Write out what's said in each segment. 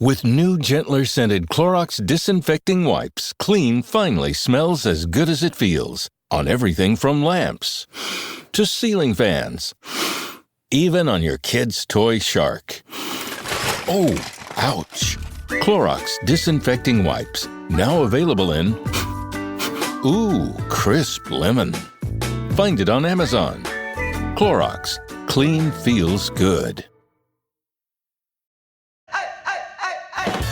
With new, gentler scented Clorox disinfecting wipes, clean finally smells as good as it feels. On everything from lamps to ceiling fans. Even on your kid's toy shark. Oh, ouch. Clorox disinfecting wipes. Now available in... Ooh, crisp lemon. Find it on Amazon. Clorox. Clean feels good.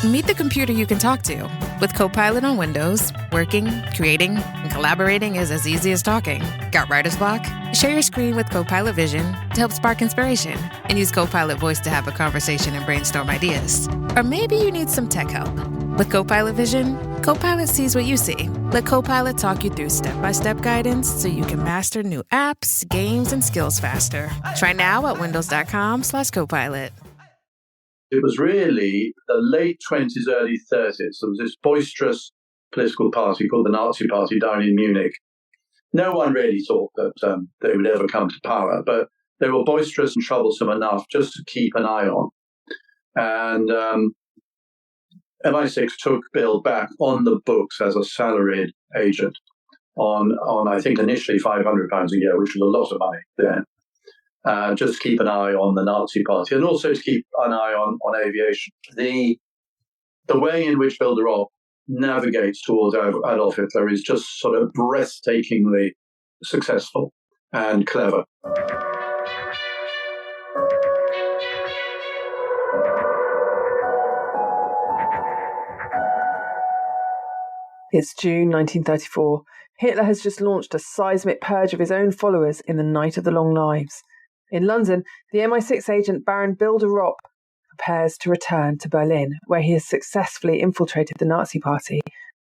Meet the computer you can talk to. With Copilot on Windows, working, creating, and collaborating is as easy as talking. Got writer's block? Share your screen with Copilot Vision to help spark inspiration, and use Copilot Voice to have a conversation and brainstorm ideas. Or maybe you need some tech help. With Copilot Vision, Copilot sees what you see. Let Copilot talk you through step-by-step guidance so you can master new apps, games, and skills faster. Try now at windows.com/Copilot. It was really the late 20s, early 30s. There was this boisterous political party called the Nazi Party down in Munich. No one really thought that they would ever come to power, but they were boisterous and troublesome enough just to keep an eye on. And MI6 took Bill back on the books as a salaried agent on I think, initially £500 a year, which was a lot of money then. Just to keep an eye on the Nazi Party and also to keep an eye on aviation. The way in which Bill de Ropp navigates towards Adolf Hitler is just sort of breathtakingly successful and clever. It's June 1934. Hitler has just launched a seismic purge of his own followers in the Night of the Long Knives. In London, the MI6 agent Baron Bill de Ropp prepares to return to Berlin, where he has successfully infiltrated the Nazi Party.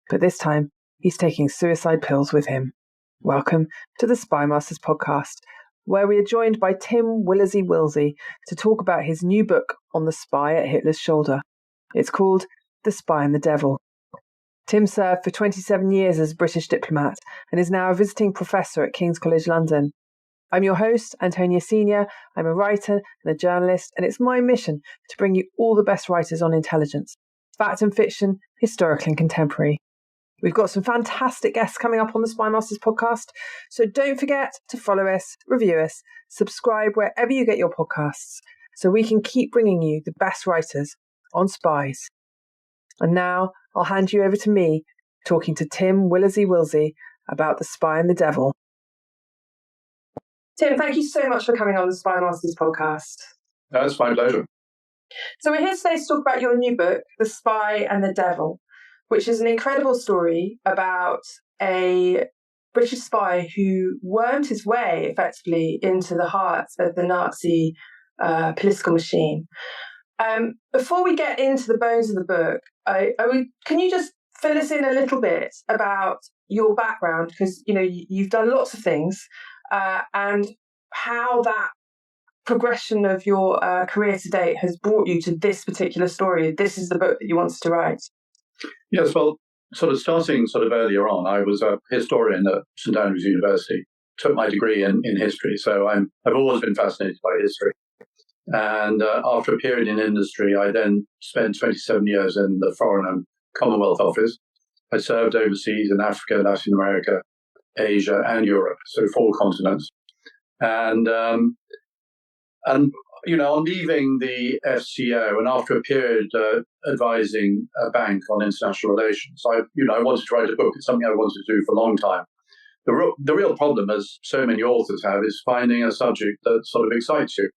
But this time, he's taking suicide pills with him. Welcome to the Spymasters podcast, where we are joined by Tim Willasey-Wilsey to talk about his new book on the spy at Hitler's shoulder. It's called The Spy and the Devil. Tim served for 27 years as a British diplomat and is now a visiting professor at King's College London. I'm your host, Antonia Senior. I'm a writer and a journalist, and it's my mission to bring you all the best writers on intelligence, fact and fiction, historical and contemporary. We've got some fantastic guests coming up on the Spymasters podcast, so don't forget to follow us, review us, subscribe wherever you get your podcasts, so we can keep bringing you the best writers on spies. And now I'll hand you over to me, talking to Tim Willasey-Wilsey about The Spy and the Devil. Tim, thank you so much for coming on the Spymasters podcast. That's my pleasure. So we're here today to talk about your new book, The Spy and the Devil, which is an incredible story about a British spy who wormed his way effectively into the heart of the Nazi political machine. Before we get into the bones of the book, can you just fill us in a little bit about your background? Because, you know, you've done lots of things, and how that progression of your career to date has brought you to this particular story. This is the book that you wanted to write. Yes, well, starting earlier on, I was a historian at St Andrews University, took my degree in history, so I've always been fascinated by history. And after a period in industry, I then spent 27 years in the Foreign and Commonwealth Office. I served overseas in Africa, Latin America, Asia, and Europe, so 4 continents. And you know, on leaving the FCO and after a period advising a bank on international relations, I wanted to write a book. It's something I wanted to do for a long time. The real problem, as so many authors have, is finding a subject that sort of excites you.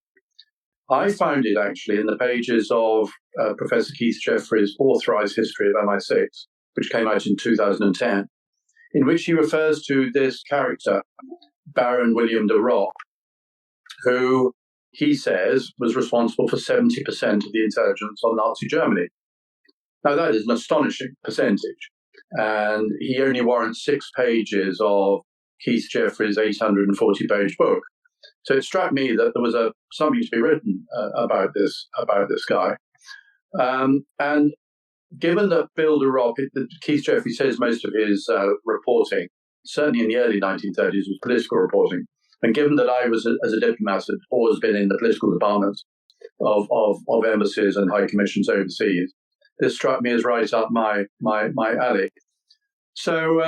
I found it actually in the pages of Professor Keith Jeffrey's Authorized History of MI6, which came out in 2010, in which he refers to this character, Baron William de Ropp, who he says was responsible for 70% of the intelligence on Nazi Germany. Now, that is an astonishing percentage, and he only warrants 6 pages of Keith Jeffrey's 840-page book. So it struck me that there was something to be written about this guy. And given that Bill de Ropp, Keith Jeffrey says most of his reporting, certainly in the early 1930s, was political reporting. And given that I was, as a diplomat, had always been in the political departments of embassies and high commissions overseas, this struck me as right up my alley. So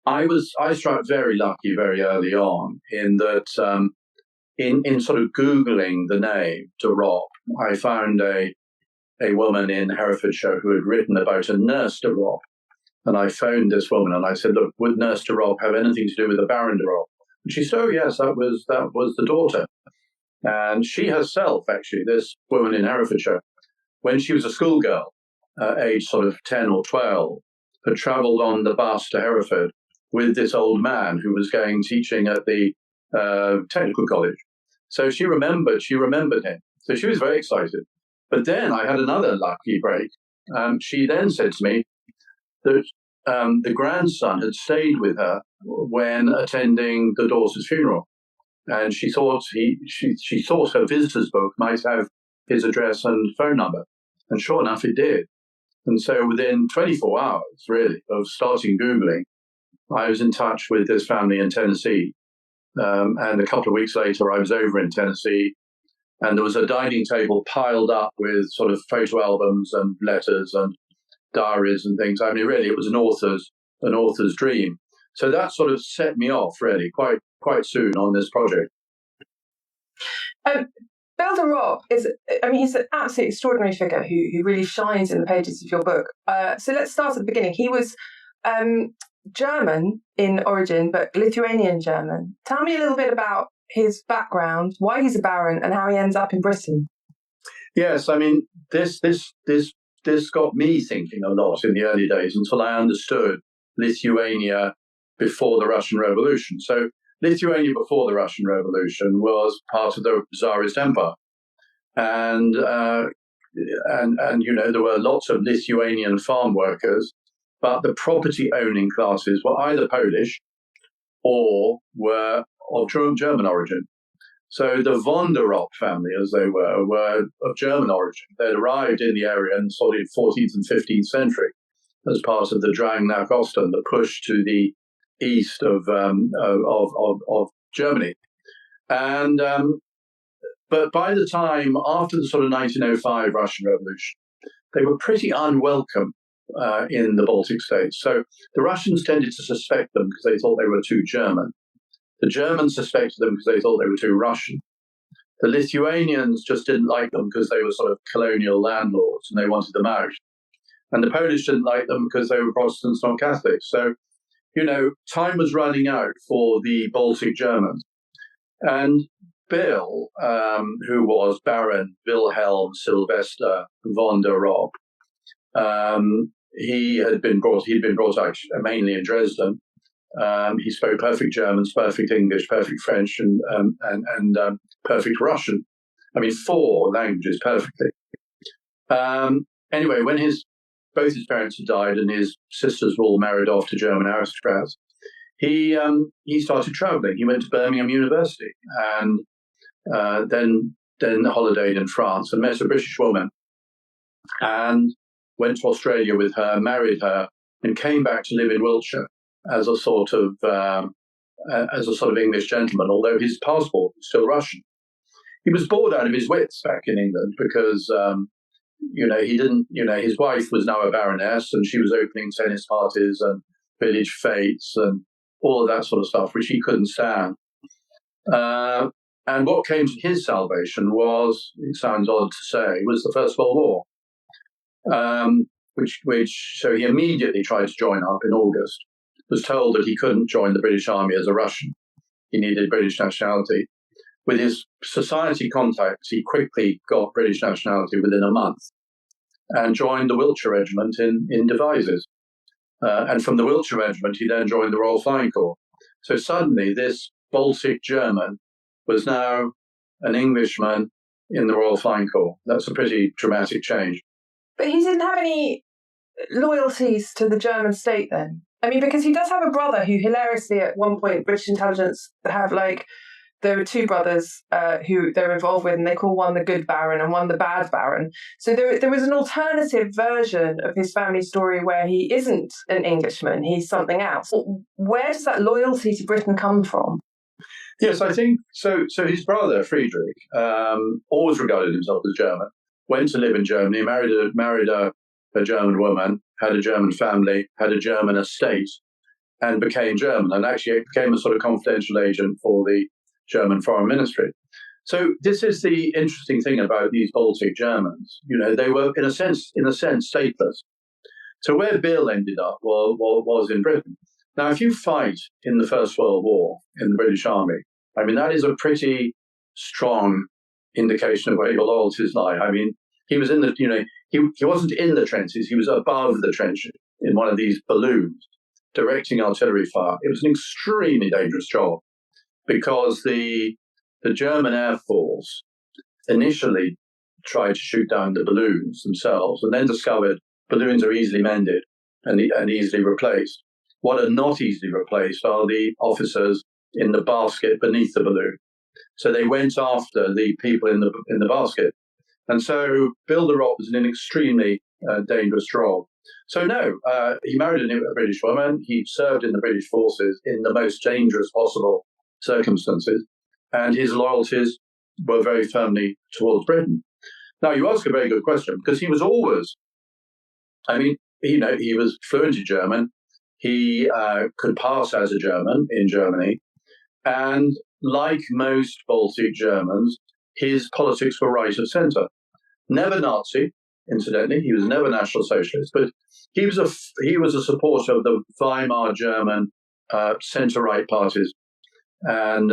I struck very lucky very early on in that in sort of Googling the name de Ropp, I found a woman in Herefordshire who had written about a nurse de Ropp. And I phoned this woman and I said, look, would Nurse de Ropp have anything to do with the Baron de Ropp? And she said, oh, yes, that was the daughter. And she herself, actually, this woman in Herefordshire, when she was a schoolgirl, age sort of 10 or 12, had travelled on the bus to Hereford with this old man who was teaching at the technical college. So she remembered him. So she was very excited. But then I had another lucky break. She then said to me that the grandson had stayed with her when attending the daughter's funeral. And she thought she thought her visitor's book might have his address and phone number. And sure enough, it did. And so within 24 hours, really, of starting Googling, I was in touch with this family in Tennessee. And a couple of weeks later, I was over in Tennessee. And there was a dining table piled up with sort of photo albums and letters and diaries and things. I mean, really, it was an author's dream. So that sort of set me off, really, quite soon on this project. Bill de Ropp he's an absolutely extraordinary figure who really shines in the pages of your book. So let's start at the beginning. He was German in origin, but Lithuanian German. Tell me a little bit about his background, why he's a baron, and how he ends up in Britain. Yes, I mean, this got me thinking a lot in the early days until I understood Lithuania before the Russian Revolution. So Lithuania before the Russian Revolution was part of the Tsarist Empire. And you know, there were lots of Lithuanian farm workers, but the property-owning classes were either Polish or were of German origin. So the von der Ropp family, as they were of German origin. They'd arrived in the area in sort of 14th and 15th century as part of the Drang nach Osten, the push to the east of Germany. And but by the time after the sort of 1905 Russian Revolution, they were pretty unwelcome in the Baltic states. So the Russians tended to suspect them because they thought they were too German. The Germans suspected them because they thought they were too Russian. The Lithuanians just didn't like them because they were sort of colonial landlords and they wanted them out. And the Polish didn't like them because they were Protestants, not Catholics. So, you know, time was running out for the Baltic Germans. And Bill, who was Baron Wilhelm Sylvester von der Ropp, he'd been brought out mainly in Dresden. He spoke perfect German, perfect English, perfect French, and perfect Russian. I mean, 4 languages perfectly. Anyway, when both his parents had died and his sisters were all married off to German aristocrats, he started traveling. He went to Birmingham University and then holidayed in France and met a British woman and went to Australia with her, married her, and came back to live in Wiltshire as a sort of English gentleman, although his passport was still Russian. He was bored out of his wits back in England because, his wife was now a baroness and she was opening tennis parties and village fetes and all of that sort of stuff, which he couldn't stand. And what came to his salvation was, it sounds odd to say, was the First World War. So he immediately tried to join up in August. Was told that he couldn't join the British Army as a Russian. He needed British nationality. With his society contacts, he quickly got British nationality within a month and joined the Wiltshire Regiment in Devizes. And from the Wiltshire Regiment, he then joined the Royal Flying Corps. So suddenly, this Baltic German was now an Englishman in the Royal Flying Corps. That's a pretty dramatic change. But he didn't have any loyalties to the German state then? I mean, because he does have a brother who hilariously at one point, British intelligence there were 2 brothers who they're involved with and they call one the good Baron and one the bad Baron. So there was an alternative version of his family story where he isn't an Englishman, he's something else. Where does that loyalty to Britain come from? Yes, I think so. So his brother, Friedrich, always regarded himself as German. went to live in Germany, married a German woman, had a German family, had a German estate, and became German, and actually became a sort of confidential agent for the German Foreign Ministry. So this is the interesting thing about these Baltic Germans. They were, in a sense, stateless. So where Bill ended up was in Britain. Now, if you fight in the First World War in the British Army, I mean, that is a pretty strong indication of where your loyalties lie. I mean, he was in the, he wasn't in the trenches, he was above the trenches in one of these balloons, directing artillery fire. It was an extremely dangerous job because the German Air Force initially tried to shoot down the balloons themselves and then discovered balloons are easily mended and easily replaced. What are not easily replaced are the officers in the basket beneath the balloon. So they went after the people in the basket. And so Bill de Ropp was in an extremely dangerous role. So no, he married a British woman. He served in the British forces in the most dangerous possible circumstances. And his loyalties were very firmly towards Britain. Now, you ask a very good question, because he was always, he was fluent in German. He could pass as a German in Germany. And like most Baltic Germans, his politics were right of centre. Never Nazi, incidentally. He was never National Socialist, but he was a supporter of the Weimar German centre-right parties. And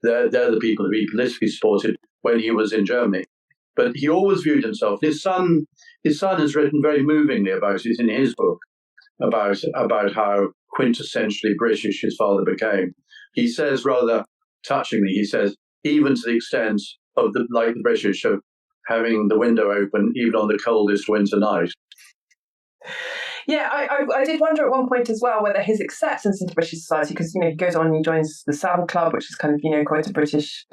they're the people who he politically supported when he was in Germany. But he always viewed himself. His son has written very movingly about it in his book, about how quintessentially British his father became. He says rather touchingly, even to the extent of the British of having the window open even on the coldest winter night. Yeah, I did wonder at one point as well whether his acceptance into British society, because he goes on and he joins the Savile Club, which is kind of quite a British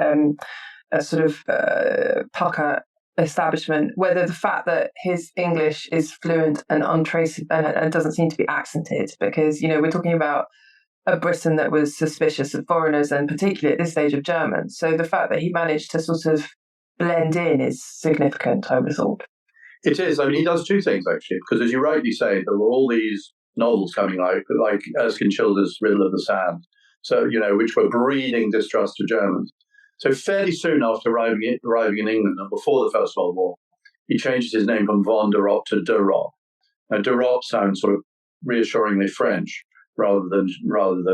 pucker establishment. Whether the fact that his English is fluent and untraceable and doesn't seem to be accented, because we're talking about a Britain that was suspicious of foreigners and particularly at this stage of Germans. So the fact that he managed to sort of blend in is significant, I would have thought. It is. I mean, he does two things, actually, because as you rightly say, there were all these novels coming out, like Erskine Childer's Riddle of the Sand, so, which were breeding distrust of Germans. So fairly soon after arriving in England and before the First World War, he changes his name from von de Ropp to de Ropp. Now, de Ropp sounds sort of reassuringly French rather than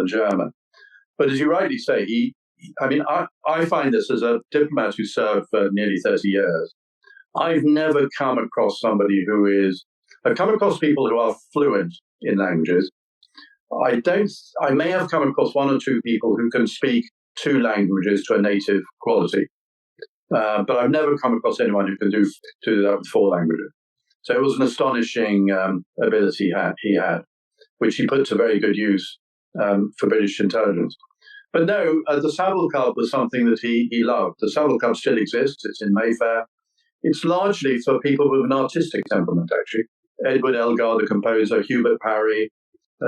German. But as you rightly say, I find this as a diplomat who served for nearly 30 years. I've never come across I've come across people who are fluent in languages. I may have come across one or two people who can speak two languages to a native quality, but I've never come across anyone who can do that with four languages. So it was an astonishing ability he had, which he put to very good use for British intelligence. But no, the Savile Club was something that he loved. The Savile Club still exists. It's in Mayfair. It's largely for people with an artistic temperament, actually. Edward Elgar, the composer, Hubert Parry,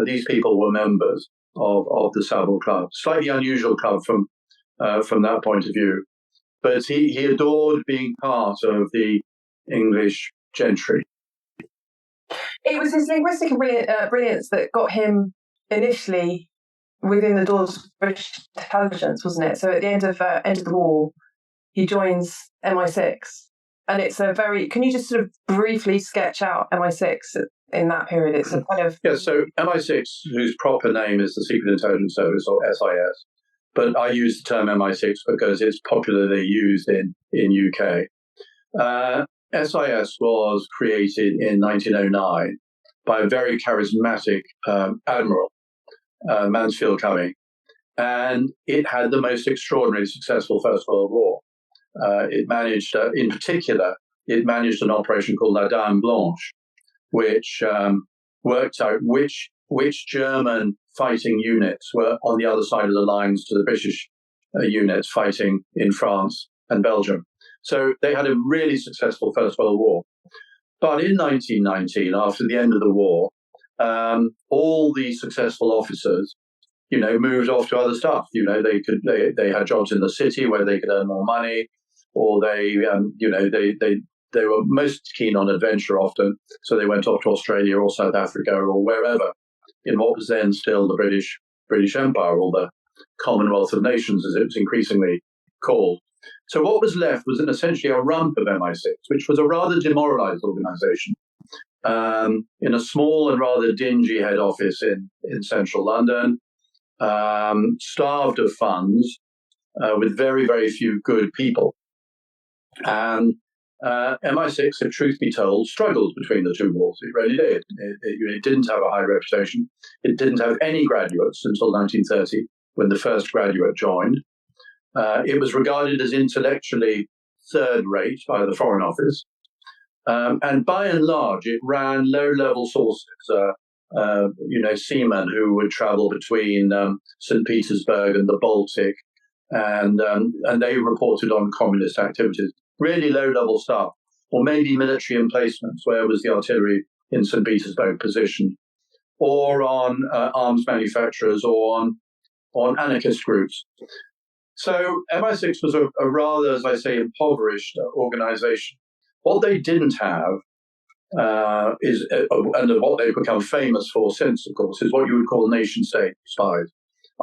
these people were members of the Savile Club. Slightly unusual club from that point of view. But he adored being part of the English gentry. It was his linguistic brilliance that got him initially within the doors of British intelligence, wasn't it? So at the end of the war, he joins MI6. And it's a very... Can you just sort of briefly sketch out MI6 in that period? It's a kind of... Yeah, so MI6, whose proper name is the Secret Intelligence Service, or SIS, but I use the term MI6 because it's popularly used in UK. SIS was created in 1909 by a very charismatic admiral, Mansfield Cumming, and it had the most extraordinarily successful First World War. It managed, in particular, an operation called La Dame Blanche, which worked out which German fighting units were on the other side of the lines to the British units fighting in France and Belgium. So they had a really successful First World War. But in 1919, after the end of the war, all the successful officers, moved off to other stuff. They had jobs in the city where they could earn more money. or they were most keen on adventure often, so they went off to Australia or South Africa or wherever in what was then still the British Empire, or the Commonwealth of Nations, as it was increasingly called. So what was left was essentially a rump of MI6, which was a rather demoralized organization, in a small and rather dingy head office in central London, starved of funds, with very, very few good people. And MI6, if truth be told, struggled between the two wars. It really did. It didn't have a high reputation. It didn't have any graduates until 1930, when the first graduate joined. It was regarded as intellectually third-rate by the Foreign Office. And by and large, it ran low-level sources, seamen who would travel between St. Petersburg and the Baltic, and they reported on communist activities. Really low-level stuff, or maybe military emplacements. Where was the artillery in St. Petersburg positioned? Or on arms manufacturers, or on anarchist groups. So MI6 was a rather, as I say, impoverished organization. What they didn't have is, and what they've become famous for since, of course, is what you would call nation-state spies,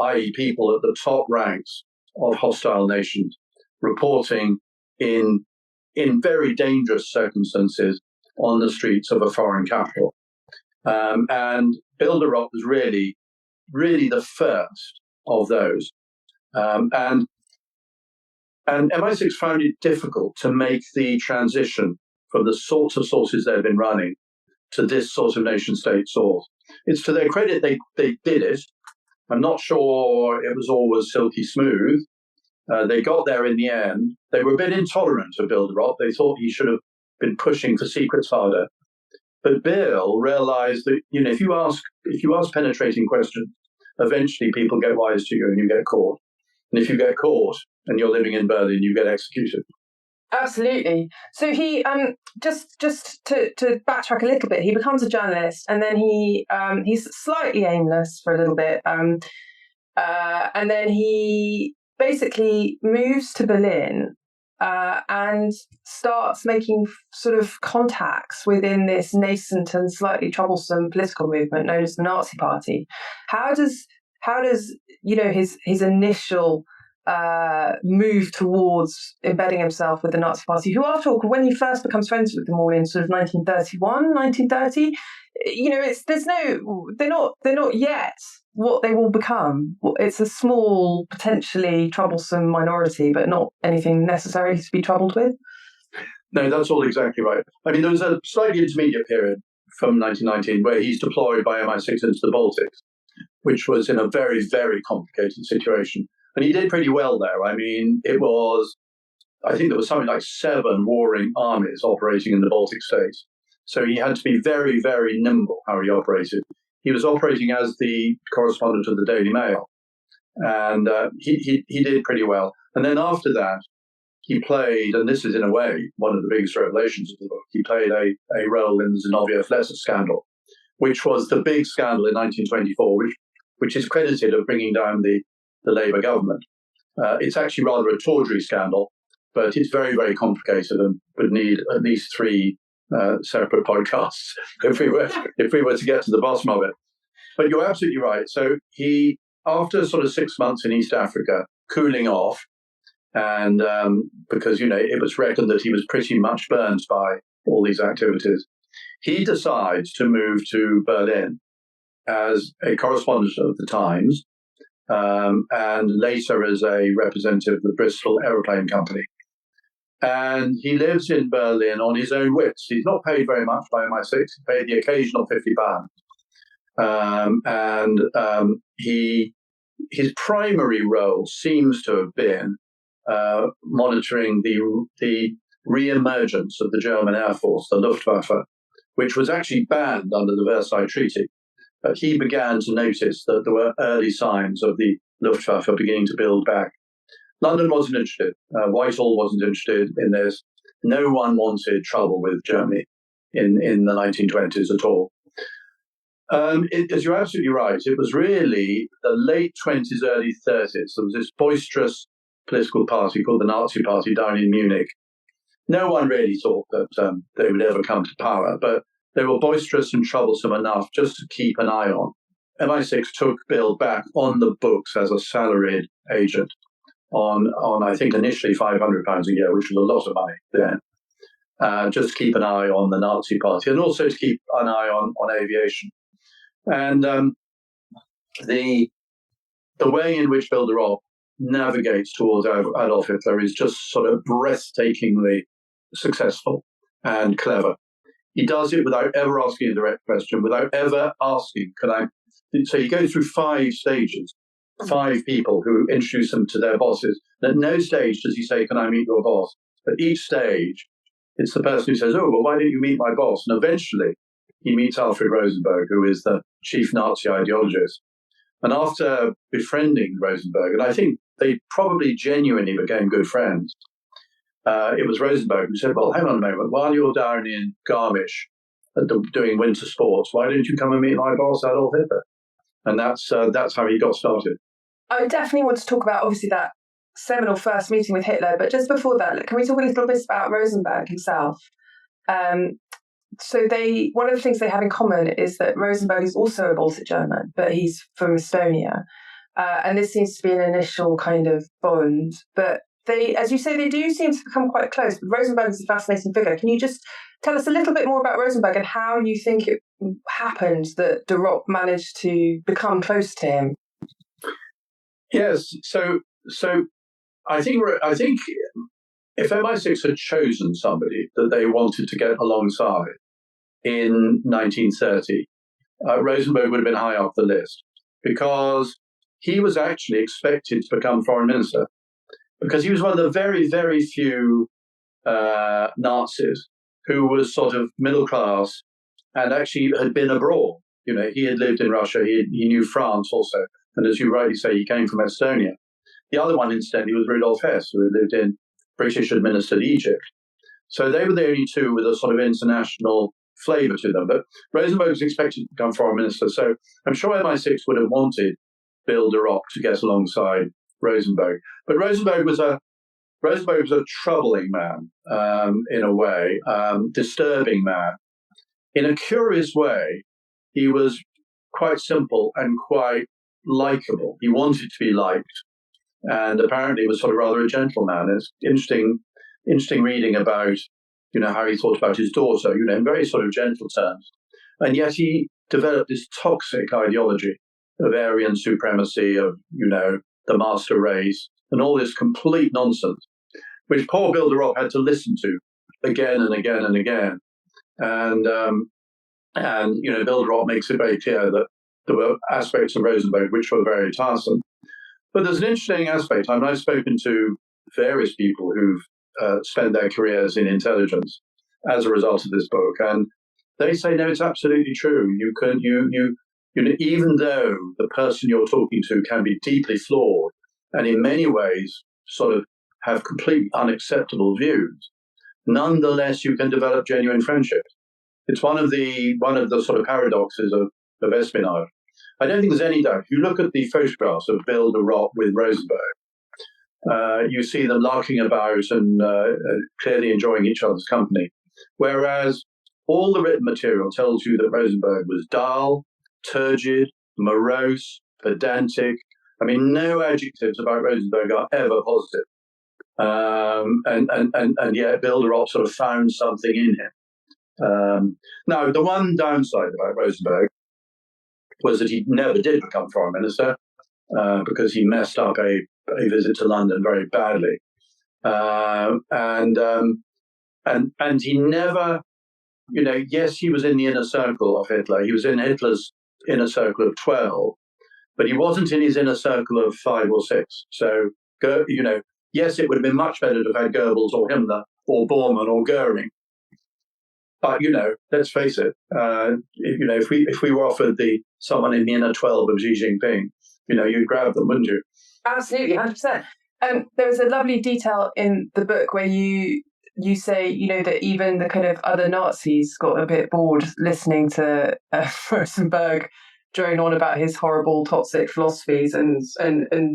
i.e. people at the top ranks of hostile nations reporting in very dangerous circumstances on the streets of a foreign capital. And Bill de Ropp was really the first of those. And MI6 found it difficult to make the transition from the sorts of sources they've been running to this sort of nation-state source. It's to their credit they did it. I'm not sure it was always silky smooth. They got there in the end. They were a bit intolerant of Bill de Ropp. They thought he should have been pushing for secrets harder. But Bill realized that, if you ask penetrating questions, eventually people get wise to you and you get caught. And if you get caught and you're living in Berlin, you get executed. Absolutely. So he just to backtrack a little bit, he becomes a journalist, and then he's slightly aimless for a little bit, and then he basically moves to Berlin and starts making sort of contacts within this nascent and slightly troublesome political movement known as the Nazi Party. How does his initial move towards embedding himself with the Nazi Party, who after all, when he first becomes friends with them all in sort of 1931, 1930, they're not yet what they will become. It's a small, potentially troublesome minority, but not anything necessarily to be troubled with. No, that's all exactly right. I mean, there was a slightly intermediate period from 1919 where he's deployed by MI6 into the Baltics, which was in a very, very complicated situation. And he did pretty well there. I mean, I think there was something like 7 warring armies operating in the Baltic states. So he had to be very, very nimble how he operated. He was operating as the correspondent of the Daily Mail. And he did pretty well. And then after that, he played, and this is in a way one of the biggest revelations of the book, he played a role in the Zinoviev letter scandal, which was the big scandal in 1924, which is credited of bringing down the Labour government. It's actually rather a tawdry scandal, but it's very, very complicated and would need at least 3 separate podcasts if we were to get to the bottom of it. But you're absolutely right. So he, after sort of 6 months in East Africa, cooling off, and because, it was reckoned that he was pretty much burned by all these activities, he decides to move to Berlin as a correspondent of the Times, and later as a representative of the Bristol Aeroplane Company. And he lives in Berlin on his own wits. He's not paid very much by MI6. He's paid the occasional £50. His primary role seems to have been monitoring the re-emergence of the German Air Force, the Luftwaffe, which was actually banned under the Versailles Treaty. But he began to notice that there were early signs of the Luftwaffe beginning to build back. London wasn't interested. Whitehall wasn't interested in this. No one wanted trouble with Germany in the 1920s at all. As you're absolutely right, it was really the late 20s, early 30s. There was this boisterous political party called the Nazi Party down in Munich. No one really thought that they would ever come to power, but they were boisterous and troublesome enough just to keep an eye on. MI6 took Bill back on the books as a salaried agent on I think, initially £500 a year, which was a lot of money then, just to keep an eye on the Nazi Party and also to keep an eye on aviation. And the way in which Bill de Ropp navigates towards Adolf Hitler is just sort of breathtakingly successful and clever. He does it without ever asking a direct question, without ever asking, so he goes through 5 stages, 5 people who introduce him to their bosses. And at no stage does he say, can I meet your boss? At each stage, it's the person who says, oh, well, why don't you meet my boss? And eventually, he meets Alfred Rosenberg, who is the chief Nazi ideologist. And after befriending Rosenberg, and I think they probably genuinely became good friends, it was Rosenberg who said, well, hang on a moment, while you're down in Garmisch doing winter sports, why don't you come and meet my boss, Adolf Hitler? And that's how he got started. I definitely want to talk about, obviously, that seminal first meeting with Hitler, but just before that, can we talk a little bit about Rosenberg himself? So one of the things they have in common is that Rosenberg is also a Baltic German, but he's from Estonia. And this seems to be an initial kind of bond. But they, as you say, they do seem to become quite close. But Rosenberg is a fascinating figure. Can you just tell us a little bit more about Rosenberg and how you think it happened that de Ropp managed to become close to him? Yes. So I think if MI6 had chosen somebody that they wanted to get alongside in 1930, Rosenberg would have been high up the list because he was actually expected to become foreign minister because he was one of the very, very few Nazis who was sort of middle class and actually had been abroad. You know, he had lived in Russia. He knew France also. And as you rightly say, he came from Estonia. The other one, incidentally, was Rudolf Hess, who had lived in British-administered Egypt. So they were the only two with a sort of international flavour to them. But Rosenberg was expected to become foreign minister. So I'm sure MI6 would have wanted Bill de Ropp to get alongside Rosenberg. But Rosenberg was a troubling man, in a way, disturbing man. In a curious way, he was quite simple and quite likable. He wanted to be liked. And apparently was sort of rather a gentleman. It's interesting reading about, how he thought about his daughter, in very sort of gentle terms. And yet he developed this toxic ideology of Aryan supremacy, of, the master race, and all this complete nonsense, which poor Bill de Ropp had to listen to again and again and again. And Bill de Ropp makes it very clear that there were aspects of Rosenberg which were very tiresome. But there's an interesting aspect. I've spoken to various people who've spent their careers in intelligence as a result of this book, and they say, no, it's absolutely true. Even though the person you're talking to can be deeply flawed and in many ways sort of have completely unacceptable views, nonetheless you can develop genuine friendships. It's one of the sort of paradoxes of espionage. I don't think there's any doubt. If you look at the photographs of Bill de Ropp with Rosenberg, you see them larking about and clearly enjoying each other's company. Whereas all the written material tells you that Rosenberg was dull, turgid, morose, pedantic. I mean, no adjectives about Rosenberg are ever positive. And yet Bill de Ropp sort of found something in him. Now, the one downside about Rosenberg was that he never did become foreign minister because he messed up a visit to London very badly, and he never, yes, he was in the inner circle of Hitler. He was in Hitler's inner circle of 12, but he wasn't in his inner circle of 5 or 6. So, yes, it would have been much better to have had Goebbels or Himmler or Bormann or Goering. But, let's face it, if we were offered someone in the inner 12 of Xi Jinping, you'd grab them, wouldn't you? Absolutely, 100%. There was a lovely detail in the book where you say, that even the kind of other Nazis got a bit bored listening to Rosenberg drone on about his horrible toxic philosophies, and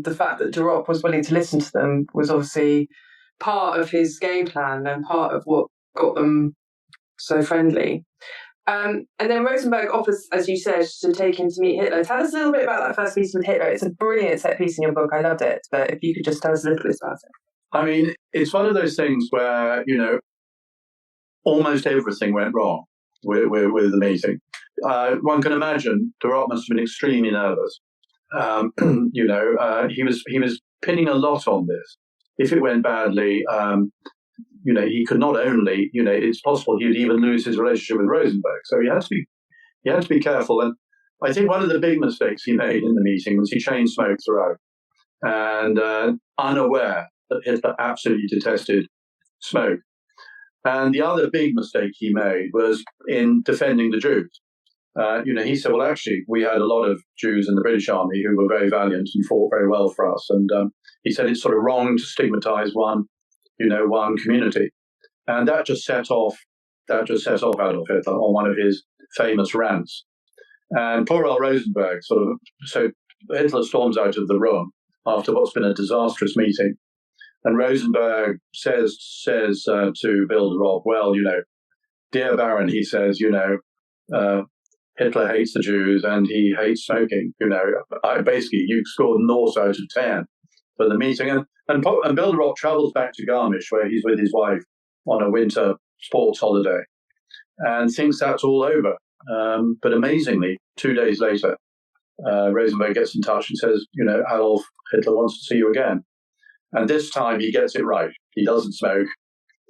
the fact that de Ropp was willing to listen to them was obviously part of his game plan and part of what got them so friendly. And then Rosenberg offers, as you said, to take him to meet Hitler. Tell us a little bit about that first meeting with Hitler. It's a brilliant set piece in your book. I loved it. But if you could just tell us a little bit about it. I mean, it's one of those things where, almost everything went wrong with the meeting. One can imagine de Ropp must have been extremely nervous. He was pinning a lot on this. If it went badly, he could not only, it's possible he would even lose his relationship with Rosenberg. So he had to be careful. And I think one of the big mistakes he made in the meeting was he chain smoked throughout, and unaware that Hitler absolutely detested smoke. And the other big mistake he made was in defending the Jews. He said, well, actually, we had a lot of Jews in the British Army who were very valiant and fought very well for us. And he said it's sort of wrong to stigmatize one community. And that just set off Adolf Hitler on one of his famous rants. And poor old Rosenberg so Hitler storms out of the room after what's been a disastrous meeting. And Rosenberg says to Bill de Ropp, well, dear Baron, he says, Hitler hates the Jews and he hates smoking. Basically, you scored an 0 out of 10 for the meeting. And Bill de Ropp travels back to Garmisch, where he's with his wife on a winter sports holiday, and thinks that's all over. But amazingly, 2 days later, Rosenberg gets in touch and says, Adolf Hitler wants to see you again. And this time he gets it right. He doesn't smoke.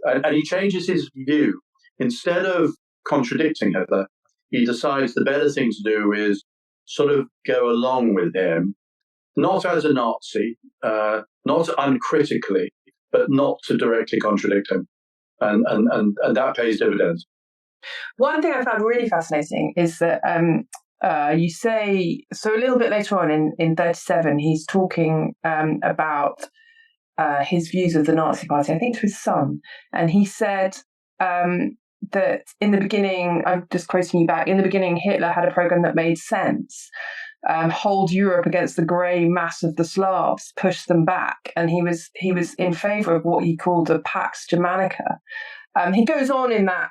And he changes his view. Instead of contradicting Hitler, he decides the better thing to do is sort of go along with him, not as a Nazi, not uncritically, but not to directly contradict him. And that pays dividends. One thing I found really fascinating is that you say, so a little bit later on in 37, he's talking about his views of the Nazi Party, I think to his son. And he said that in the beginning, I'm just quoting you back, in the beginning, Hitler had a program that made sense. Hold Europe against the grey mass of the Slavs, push them back. And he was in favour of what he called a Pax Germanica. He goes on in that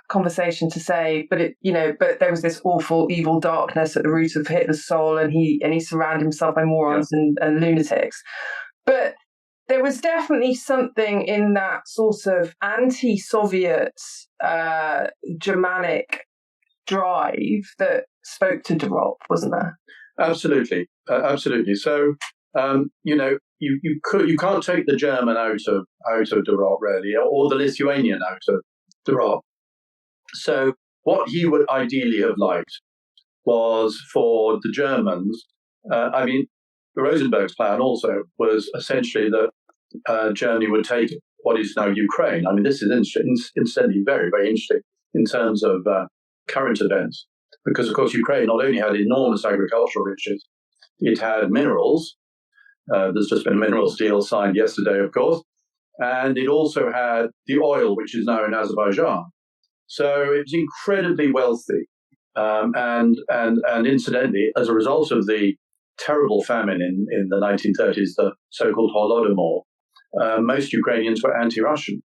conversation to say, but there was this awful evil darkness at the root of Hitler's soul, and he surrounded himself by morons and lunatics. But there was definitely something in that sort of anti-Soviet Germanic drive that spoke to de Ropp, wasn't there? Absolutely. So, you can't take the German out of de Ropp, really, or the Lithuanian out of de Ropp. So what he would ideally have liked was for the Germans, Rosenberg's plan also was essentially that Germany would take what is now Ukraine. I mean, this is incidentally very, very interesting in terms of current events, because, of course, Ukraine not only had enormous agricultural riches, it had minerals. There's just been a minerals deal signed yesterday, of course, and it also had the oil, which is now in Azerbaijan. So it was incredibly wealthy. And incidentally, as a result of the terrible famine in the 1930s, the so-called Holodomor, most Ukrainians were anti-Russian.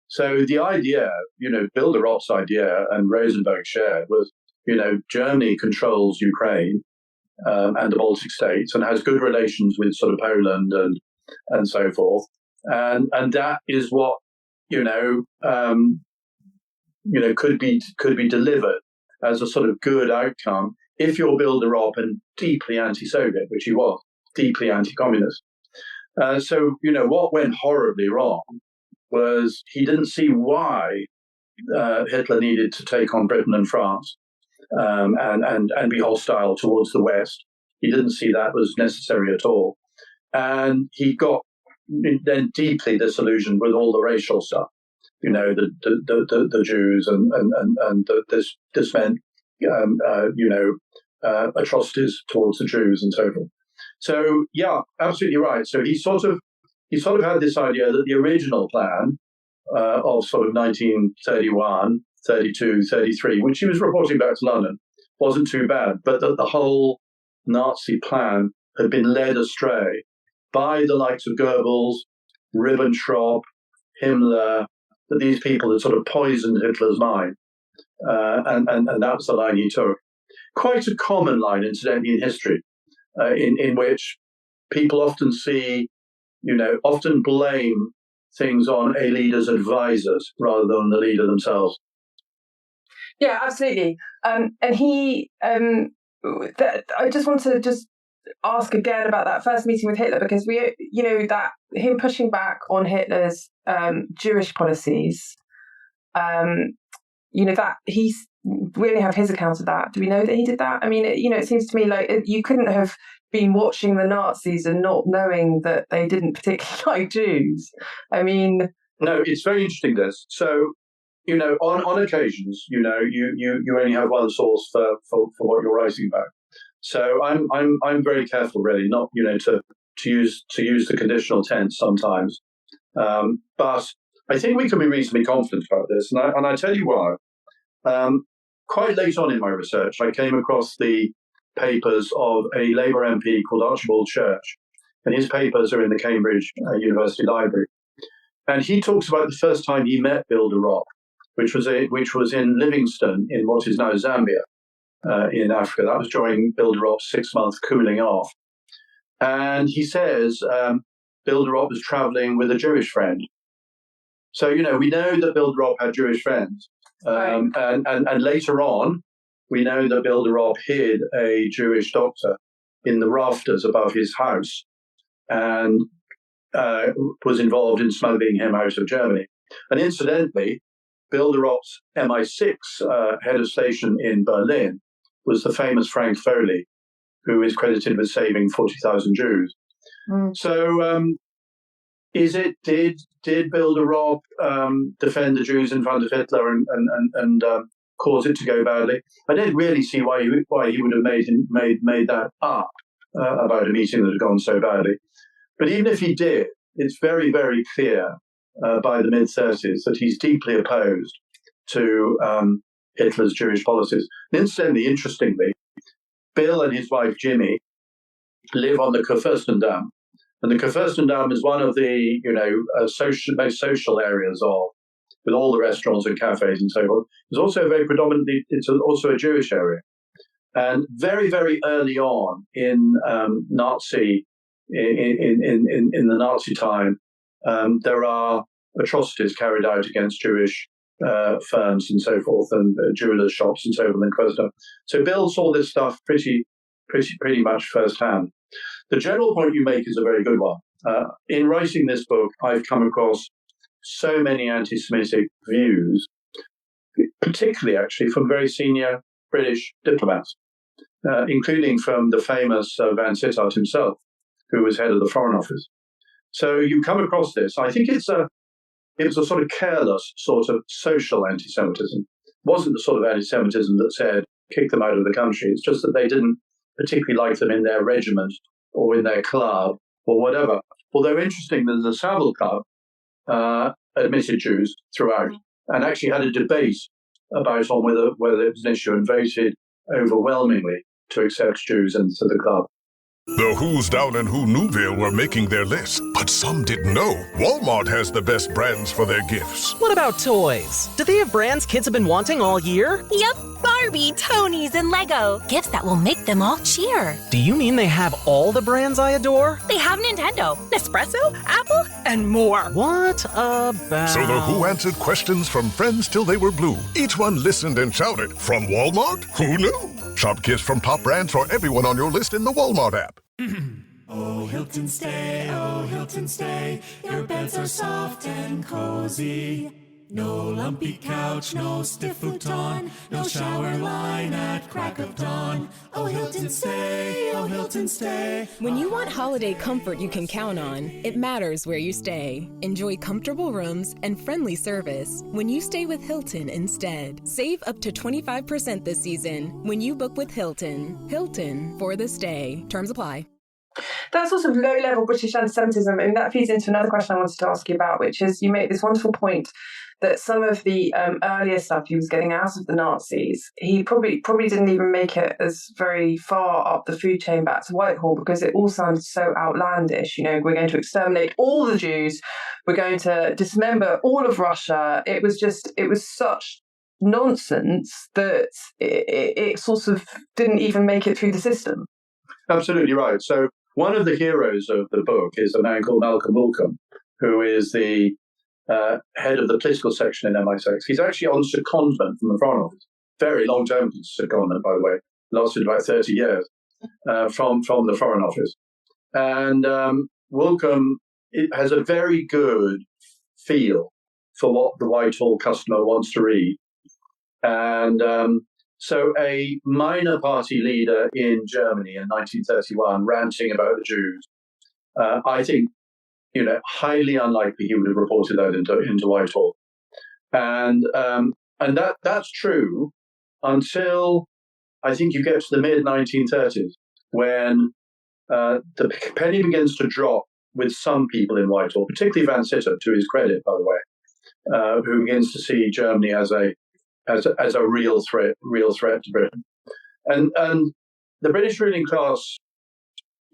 So the idea, Bill de Ropp's idea and Rosenberg shared was, Germany controls Ukraine and the Baltic states and has good relations with sort of Poland and so forth. And that is what, could be delivered as a sort of good outcome if you're Bill de Ropp and deeply anti-Soviet, which he was, deeply anti-communist. So what went horribly wrong was he didn't see why Hitler needed to take on Britain and France and be hostile towards the West. He didn't see that was necessary at all. And he got then deeply disillusioned with all the racial stuff. The Jews and this meant atrocities towards the Jews and so forth. So yeah, absolutely right. So he sort of had this idea that the original plan of sort of 1931, 32, 33, which he was reporting back to London, wasn't too bad, but that the whole Nazi plan had been led astray by the likes of Goebbels, Ribbentrop, Himmler, that these people had sort of poisoned Hitler's mind. And that was the line he took. Quite a common line, incidentally, in history, in which people often often blame things on a leader's advisors rather than the leader themselves. Yeah, absolutely. And he, I just want to ask again about that first meeting with Hitler, because that him pushing back on Hitler's Jewish policies, that he's we only have his account of that. Do we know that he did that? I mean, it seems to me like you couldn't have been watching the Nazis and not knowing that they didn't particularly like Jews. I mean, no, it's very interesting this. So, on occasions, you only have one source for what you're writing about. So I'm very careful, really, not to use the conditional tense sometimes. But I think we can be reasonably confident about this, and I tell you why. Quite late on in my research, I came across the papers of a Labour MP called Archibald Church, and his papers are in the Cambridge University Library. And he talks about the first time he met Bill de Ropp, which was in Livingstone, in what is now Zambia, in Africa. That was during Bill de Ropp's 6-month cooling off. And he says Bill de Ropp was traveling with a Jewish friend. So, we know that Bill de Ropp had Jewish friends. And later on, we know that Bill de Ropp hid a Jewish doctor in the rafters above his house and was involved in smuggling him out of Germany. And incidentally, Bill de Ropp's MI6 head of station in Berlin was the famous Frank Foley, who is credited with saving 40,000 Jews. Mm. So did Bill de Ropp defend the Jews in front of Hitler and cause it to go badly? I don't really see why he would have made that up about a meeting that had gone so badly. But even if he did, it's very, very clear by the mid-30s that he's deeply opposed to Hitler's Jewish policies. And incidentally, interestingly, Bill and his wife Jimmy live on the Kurfürstendamm. And the Kurfürstendamm is one of the, most social areas with all the restaurants and cafes and so forth. It's also it's also a Jewish area. And very, very early on in the Nazi time, there are atrocities carried out against Jewish firms and so forth, and jewelers' shops and so forth in Kurfürstendamm. So Bill saw this stuff pretty much firsthand. The general point you make is a very good one. In writing this book, I've come across so many anti-Semitic views, particularly actually from very senior British diplomats, including from the famous Van Sittart himself, who was head of the Foreign Office. So you come across this. I think it was a sort of careless sort of social anti-Semitism. It wasn't the sort of anti-Semitism that said, kick them out of the country. It's just that they didn't particularly like them in their regiment or in their club or whatever. Although interestingly, the Savile Club admitted Jews throughout and actually had a debate about whether it was an issue and voted overwhelmingly to accept Jews into the club. The Who's down in Who Newville were making their list, but some didn't know Walmart has the best brands for their gifts. What about toys? Do they have brands kids have been wanting all year? Yep, Barbie, Tony's, and Lego. Gifts that will make them all cheer. Do you mean they have all the brands I adore? They have Nintendo, Nespresso, Apple, and more. What about... So the Who answered questions from friends till they were blue. Each one listened and shouted, from Walmart? Who knew? Shop gifts from top brands for everyone on your list in the Walmart app. Oh, Hilton stay, your beds are soft and cozy. No lumpy couch, no stiff futon, no shower line at crack of dawn. Oh, Hilton stay. When you want holiday comfort you can count on, it matters where you stay. Enjoy comfortable rooms and friendly service when you stay with Hilton instead. Save up to 25% this season when you book with Hilton. Hilton for the stay. Terms apply. That sort of low-level British anti-Semitism, and that feeds into another question I wanted to ask you about, which is you make this wonderful point that some of the earlier stuff he was getting out of the Nazis, he probably didn't even make it as very far up the food chain back to Whitehall, because it all sounded so outlandish. You know, we're going to exterminate all the Jews, we're going to dismember all of Russia. It was such nonsense that it sort of didn't even make it through the system. Absolutely right. So one of the heroes of the book is a man called Malcolm Wilkham, who is the head of the political section in MI6. He's actually on secondment from the Foreign Office. Very long-term secondment, by the way. Lasted about 30 years from the Foreign Office. And Wilkham has a very good feel for what the Whitehall customer wants to read. And so a minor party leader in Germany in 1931 ranting about the Jews, I think, highly unlikely he would have reported that into Whitehall. And that's true until I think you get to the mid-1930s, when the penny begins to drop with some people in Whitehall, particularly Van Sitter, to his credit, by the way, who begins to see Germany as a real threat to Britain. And the British ruling class,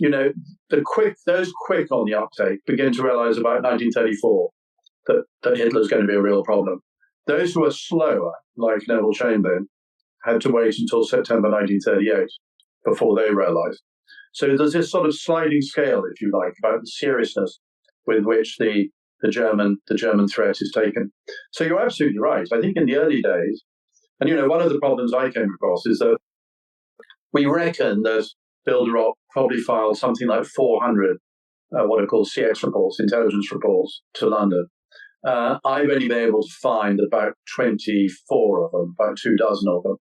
those quick on the uptake begin to realize about 1934 that Hitler's going to be a real problem. Those who are slower, like Neville Chamberlain, had to wait until September 1938 before they realized. So there's this sort of sliding scale, if you like, about the seriousness with which the German threat is taken. So you're absolutely right. I think in the early days, and one of the problems I came across is that we reckon that Bill de Ropp probably filed something like 400 what are called CX reports, intelligence reports, to London. I've only been able to find about 24 of them, about 24 of them,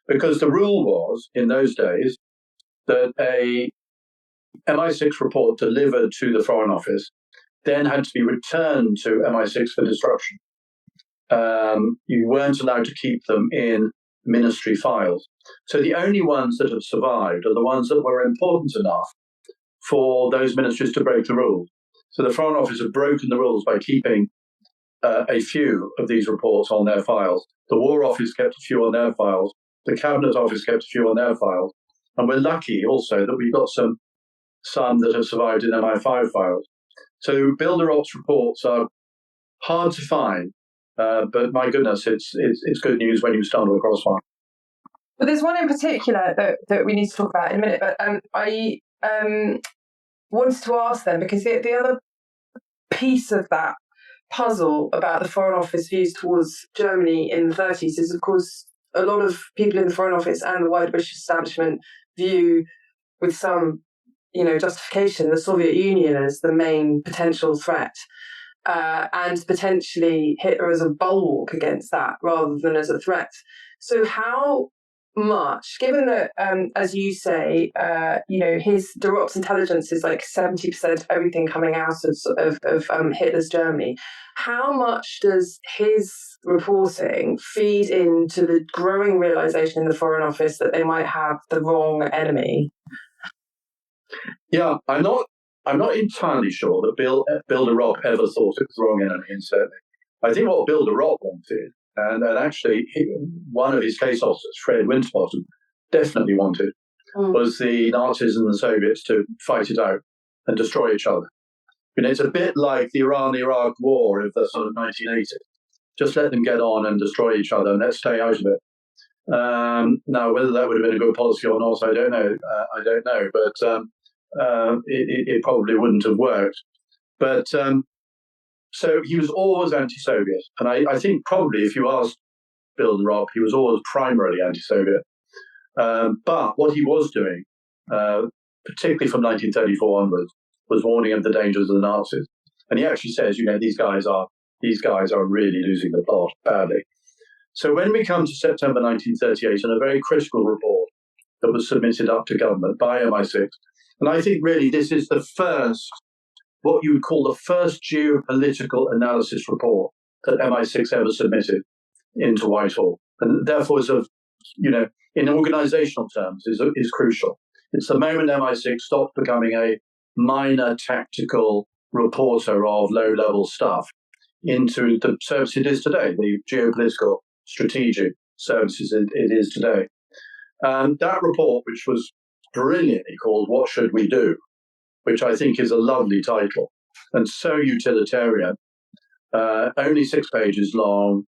because the rule was, in those days, that a MI6 report delivered to the Foreign Office then had to be returned to MI6 for destruction. You weren't allowed to keep them in ministry files. So the only ones that have survived are the ones that were important enough for those ministries to break the rules. So the Foreign Office have broken the rules by keeping a few of these reports on their files. The War Office kept a few on their files. The Cabinet Office kept a few on their files. And we're lucky also that we've got some that have survived in MI5 files. So Bill de Ropp's reports are hard to find, but my goodness, it's good news when you stumble across one. But there's one in particular that we need to talk about in a minute. But I wanted to ask them, because the other piece of that puzzle about the Foreign Office views towards Germany in the 30s is, of course, a lot of people in the Foreign Office and the wider British establishment view with some, justification, the Soviet Union as the main potential threat, and potentially Hitler as a bulwark against that rather than as a threat. So how much, given that, as you say, his de Ropp's intelligence is like 70% of everything coming out of Hitler's Germany, how much does his reporting feed into the growing realization in the Foreign Office that they might have the wrong enemy? Yeah, I'm not entirely sure that Bill de Ropp ever thought it was the wrong enemy, certainly. I think what Bill de Ropp wanted, and actually one of his case officers, Fred Winterbottom, definitely wanted, was the Nazis and the Soviets to fight it out and destroy each other. It's a bit like the Iran-Iraq war of the sort of 1980s. Just let them get on and destroy each other, and let's stay out of it. Now, whether that would have been a good policy or not, I don't know. But it probably wouldn't have worked. But so he was always anti-Soviet. And I think probably if you asked Bill de Ropp, he was always primarily anti-Soviet. But what he was doing, particularly from 1934 onwards, was warning of the dangers of the Nazis. And he actually says, these guys are really losing the plot badly. So when we come to September 1938, and a very critical report that was submitted up to government by MI6, and I think really this is the first, what you would call the first geopolitical analysis report that MI6 ever submitted into Whitehall, and therefore is in organizational terms is crucial. It's the moment MI6 stopped becoming a minor tactical reporter of low-level stuff into the service it is today, the geopolitical strategic services it is today. And that report, which was brilliantly called What Should We Do?, which I think is a lovely title and so utilitarian, only 6 pages long,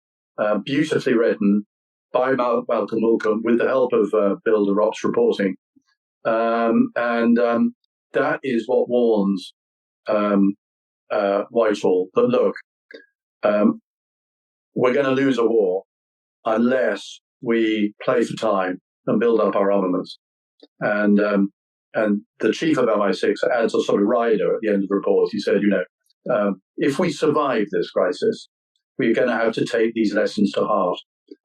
beautifully written by Malcolm Wilcombe with the help of Bill de Ropp's reporting. That is what warns Whitehall that, look, we're going to lose a war unless we play for time and build up our armaments. And the chief of MI6 adds a sort of rider at the end of the report. He said, if we survive this crisis, we're going to have to take these lessons to heart,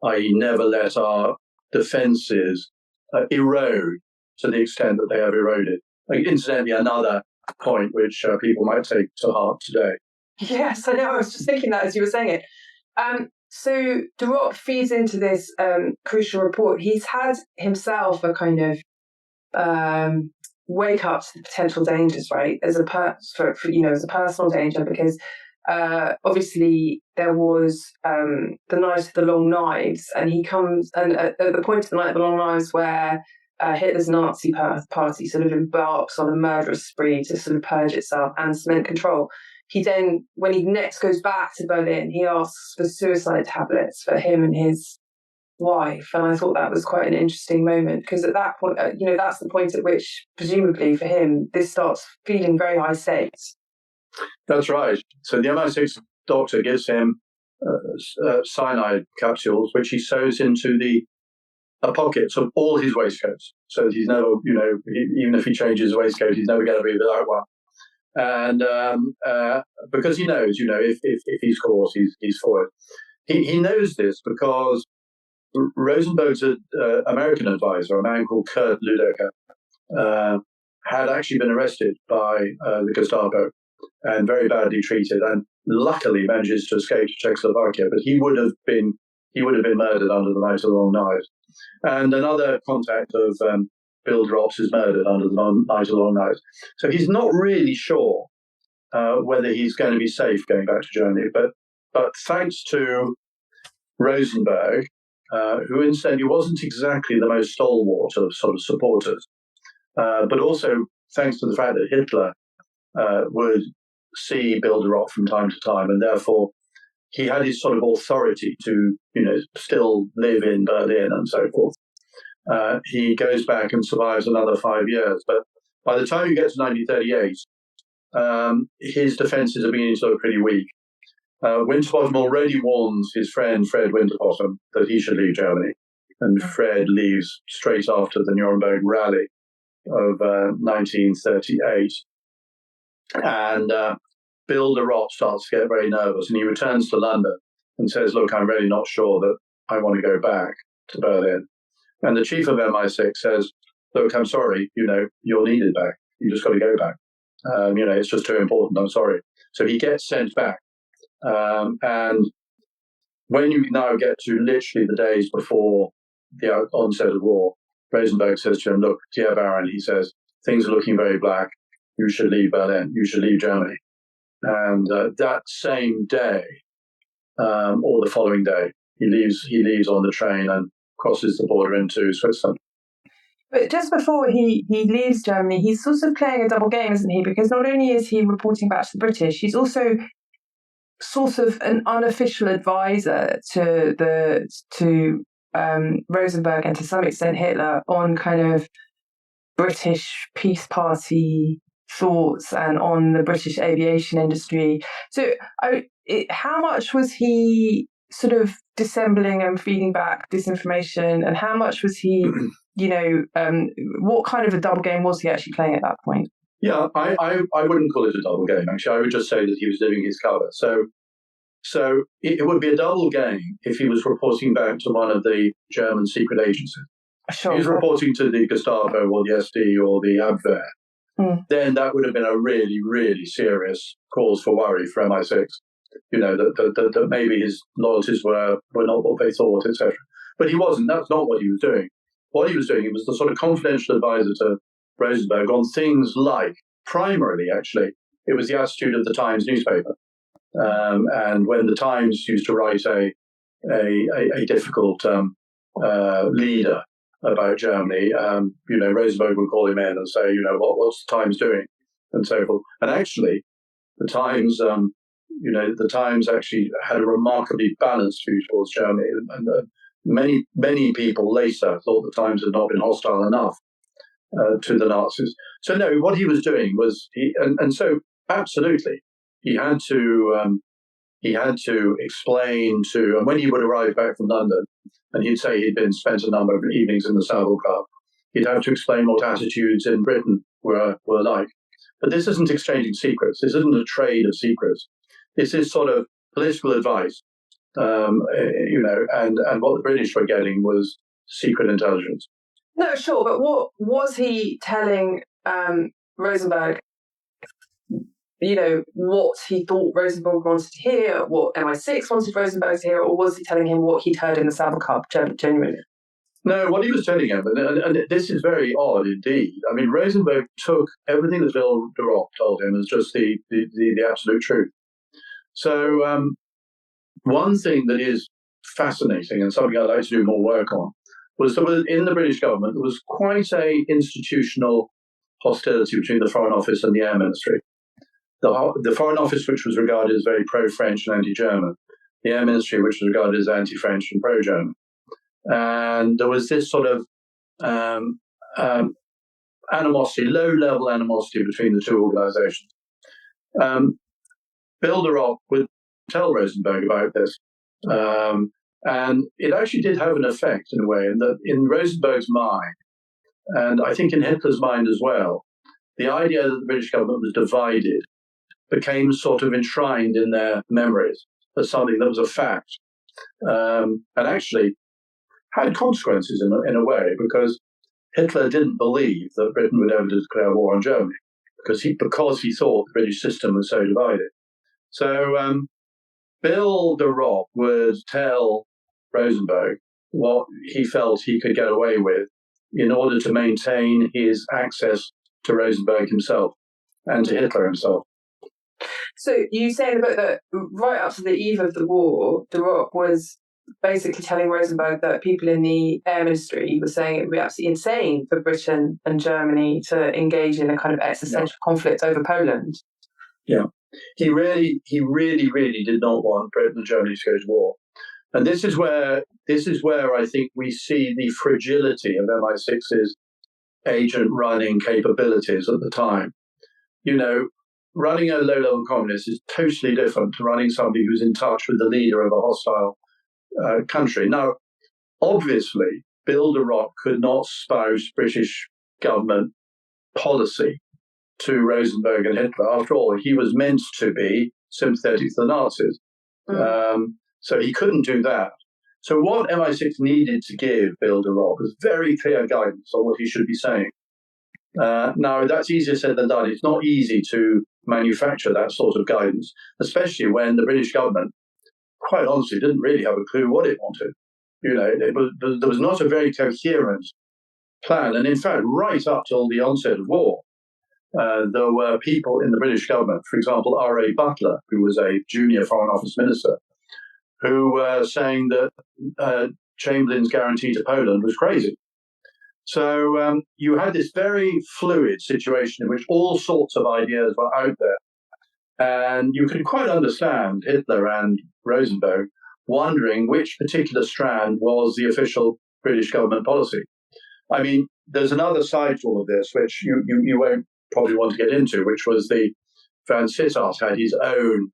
i.e. never let our defences erode to the extent that they have eroded. Incidentally, another point which people might take to heart today. Yes, I know. I was just thinking that as you were saying it. So de Ropp feeds into this crucial report. He's had himself a kind of wake up to the potential dangers, right? As a as a personal danger, because obviously there was the Night of the Long Knives, and he comes and at the point of the Night of the Long Knives where Hitler's Nazi party sort of embarks on a murderous spree to sort of purge itself and cement control. He then, when he next goes back to Berlin, he asks for suicide tablets for him and his wife. And I thought that was quite an interesting moment, because at that point, that's the point at which, presumably for him, this starts feeling very high stakes. That's right. So the MI6 doctor gives him cyanide capsules, which he sews into the pockets of all his waistcoats. So he's never, even if he changes his waistcoat, he's never going to be without one. And because he knows, if he's caught, he's for it. He knows this because Rosenberg's American advisor, a man called Kurt Ludecker, had actually been arrested by the Gestapo and very badly treated, and luckily manages to escape to Czechoslovakia. But he would have been murdered under the Night of the Long Knives. And another contact of Bill de Ropp's is murdered under the Night of the Long Knives. So he's not really sure whether he's going to be safe going back to Germany. But thanks to Rosenberg, who incidentally wasn't exactly the most stalwart of sort of supporters, but also thanks to the fact that Hitler would see Bill de Ropp from time to time, and therefore he had his sort of authority to, still live in Berlin and so forth. He goes back and survives another 5 years. But by the time you get to 1938, his defences are beginning to look pretty weak. Winterbottom already warns his friend Fred Winterbottom that he should leave Germany. And Fred leaves straight after the Nuremberg rally of 1938. And Bill de Ropp starts to get very nervous, and he returns to London and says, look, I'm really not sure that I want to go back to Berlin. And the chief of MI6 says, look, I'm sorry, you're needed back. You just got to go back. It's just too important. I'm sorry. So he gets sent back. And when you now get to literally the days before the onset of war, Rosenberg says to him, look, dear Baron, he says, things are looking very black. You should leave Berlin. You should leave Germany. And that same day, or the following day, he leaves on the train and crosses the border into Switzerland. But just before he leaves Germany, he's sort of playing a double game, isn't he? Because not only is he reporting back to the British, he's also sort of an unofficial advisor to Rosenberg and to some extent Hitler on kind of British peace party thoughts and on the British aviation industry. So how much was he sort of dissembling and feeding back disinformation, and how much was he, what kind of a double game was he actually playing at that point? Yeah, I wouldn't call it a double game, actually. I would just say that he was living his cover. So it would be a double game if he was reporting back to one of the German secret agencies. Sure. If he was reporting to the Gestapo or the SD or the Abwehr, then that would have been a really, really serious cause for worry for MI6. That maybe his loyalties were not what they thought, etc. But he wasn't. That's not what he was doing. What he was doing, he was the sort of confidential advisor to Rosenberg on things like, primarily, actually, it was the attitude of the Times newspaper. And when the Times used to write a difficult leader about Germany, Rosenberg would call him in and say, what's the Times doing, and so forth. And actually, the Times, the Times actually had a remarkably balanced view towards Germany, and many people later thought the Times had not been hostile enough to the Nazis. So no, what he was doing was so absolutely he had to explain to, and when he would arrive back from London and he'd say he'd spent a number of evenings in the Savile Club, he'd have to explain what attitudes in Britain were like. But this isn't exchanging secrets. This isn't a trade of secrets. This is sort of political advice, and what the British were getting was secret intelligence. No, sure, but what was he telling Rosenberg? What he thought Rosenberg wanted to hear, what MI6 wanted Rosenberg to hear, or was he telling him what he'd heard in the Savile Club genuinely? No, what he was telling him, and this is very odd indeed. I mean, Rosenberg took everything that Bill de Ropp told him as just the absolute truth. So one thing that is fascinating and something I'd like to do more work on was that in the British government there was quite a institutional hostility between the Foreign Office and the Air Ministry. The Foreign Office, which was regarded as very pro-French and anti-German, the Air Ministry, which was regarded as anti-French and pro-German. And there was this sort of animosity, low-level animosity between the two organizations. Bill de Ropp would tell Rosenberg about this. And it actually did have an effect in a way, in that in Rosenberg's mind, and I think in Hitler's mind as well, the idea that the British government was divided became sort of enshrined in their memories as something that was a fact. And actually had consequences in a way, because Hitler didn't believe that Britain would ever declare war on Germany, because he thought the British system was so divided. So Bill de Ropp would tell Rosenberg what he felt he could get away with in order to maintain his access to Rosenberg himself and to Hitler himself. So you say in the book that right up to the eve of the war, de Ropp was basically telling Rosenberg that people in the Air Ministry were saying it would be absolutely insane for Britain and Germany to engage in a kind of existential conflict over Poland. Yeah. He really did not want Britain and Germany to go to war. And this is where I think we see the fragility of MI6's agent running capabilities at the time. Running a low-level communist is totally different to running somebody who's in touch with the leader of a hostile country. Now, obviously, Bill de Ropp could not spouse British government policy to Rosenberg and Hitler. After all, he was meant to be sympathetic to the Nazis. So he couldn't do that. So what MI6 needed to give Bill de Ropp was very clear guidance on what he should be saying. Now, that's easier said than done. It's not easy to manufacture that sort of guidance, especially when the British government, quite honestly, didn't really have a clue what it wanted. There was not a very coherent plan. And in fact, right up till the onset of war, there were people in the British government, for example, R.A. Butler, who was a junior Foreign Office minister, who were saying that Chamberlain's guarantee to Poland was crazy. So you had this very fluid situation in which all sorts of ideas were out there. And you can quite understand Hitler and Rosenberg wondering which particular strand was the official British government policy. I mean, there's another side to all of this, which you won't probably want to get into, which was the Van Sittart had his own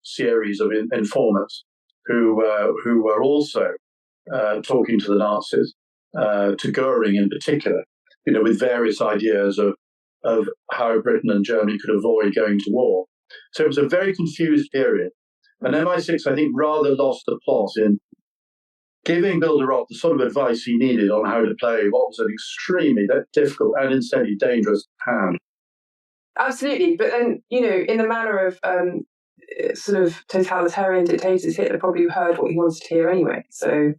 series of informants who were also talking to the Nazis, to Goering in particular, with various ideas of how Britain and Germany could avoid going to war. So it was a very confused period. And MI6, I think, rather lost the plot in giving Bill de Ropp the sort of advice he needed on how to play what was an extremely difficult and incidentally dangerous hand. Absolutely. But then, in the manner of sort of totalitarian dictators, Hitler probably heard what he wanted to hear anyway. So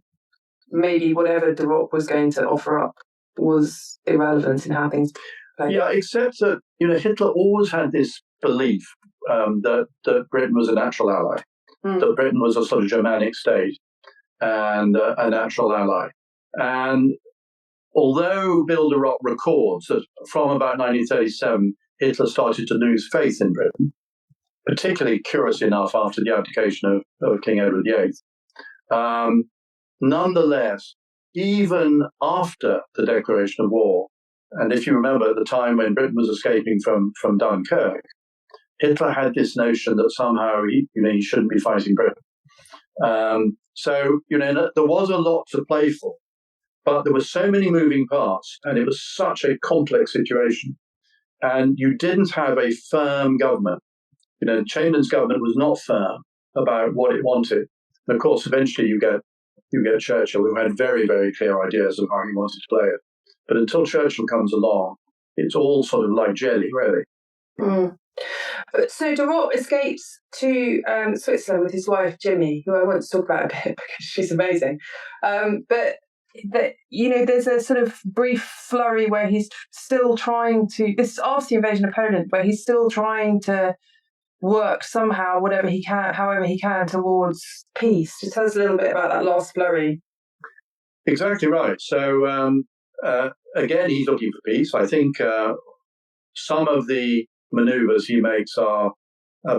maybe whatever de Ropp was going to offer up was irrelevant in how things played. Yeah, except that, Hitler always had this belief, that Britain was a natural ally, that Britain was a sort of Germanic state and a natural ally. And although Bill de Ropp records that from about 1937, Hitler started to lose faith in Britain, particularly, curious enough, after the abdication of King Edward VIII. Nonetheless, even after the declaration of war, and if you remember at the time when Britain was escaping from Dunkirk, Hitler had this notion that somehow he shouldn't be fighting Britain. So there was a lot to play for, but there were so many moving parts, and it was such a complex situation, and you didn't have a firm government. Chamberlain's government was not firm about what it wanted. And of course, eventually you get Churchill, who had very, very clear ideas of how he wanted to play it. But until Churchill comes along, it's all sort of like jelly, really. So de Ropp escapes to Switzerland with his wife, Jimmy, who I want to talk about a bit because she's amazing. But there's a sort of brief flurry where he's still trying to, this is after the invasion of Poland, where he's still trying to work somehow, however he can, towards peace. Just tell us a little bit about that last flurry. Exactly right. So again, he's looking for peace. I think some of the maneuvers he makes are,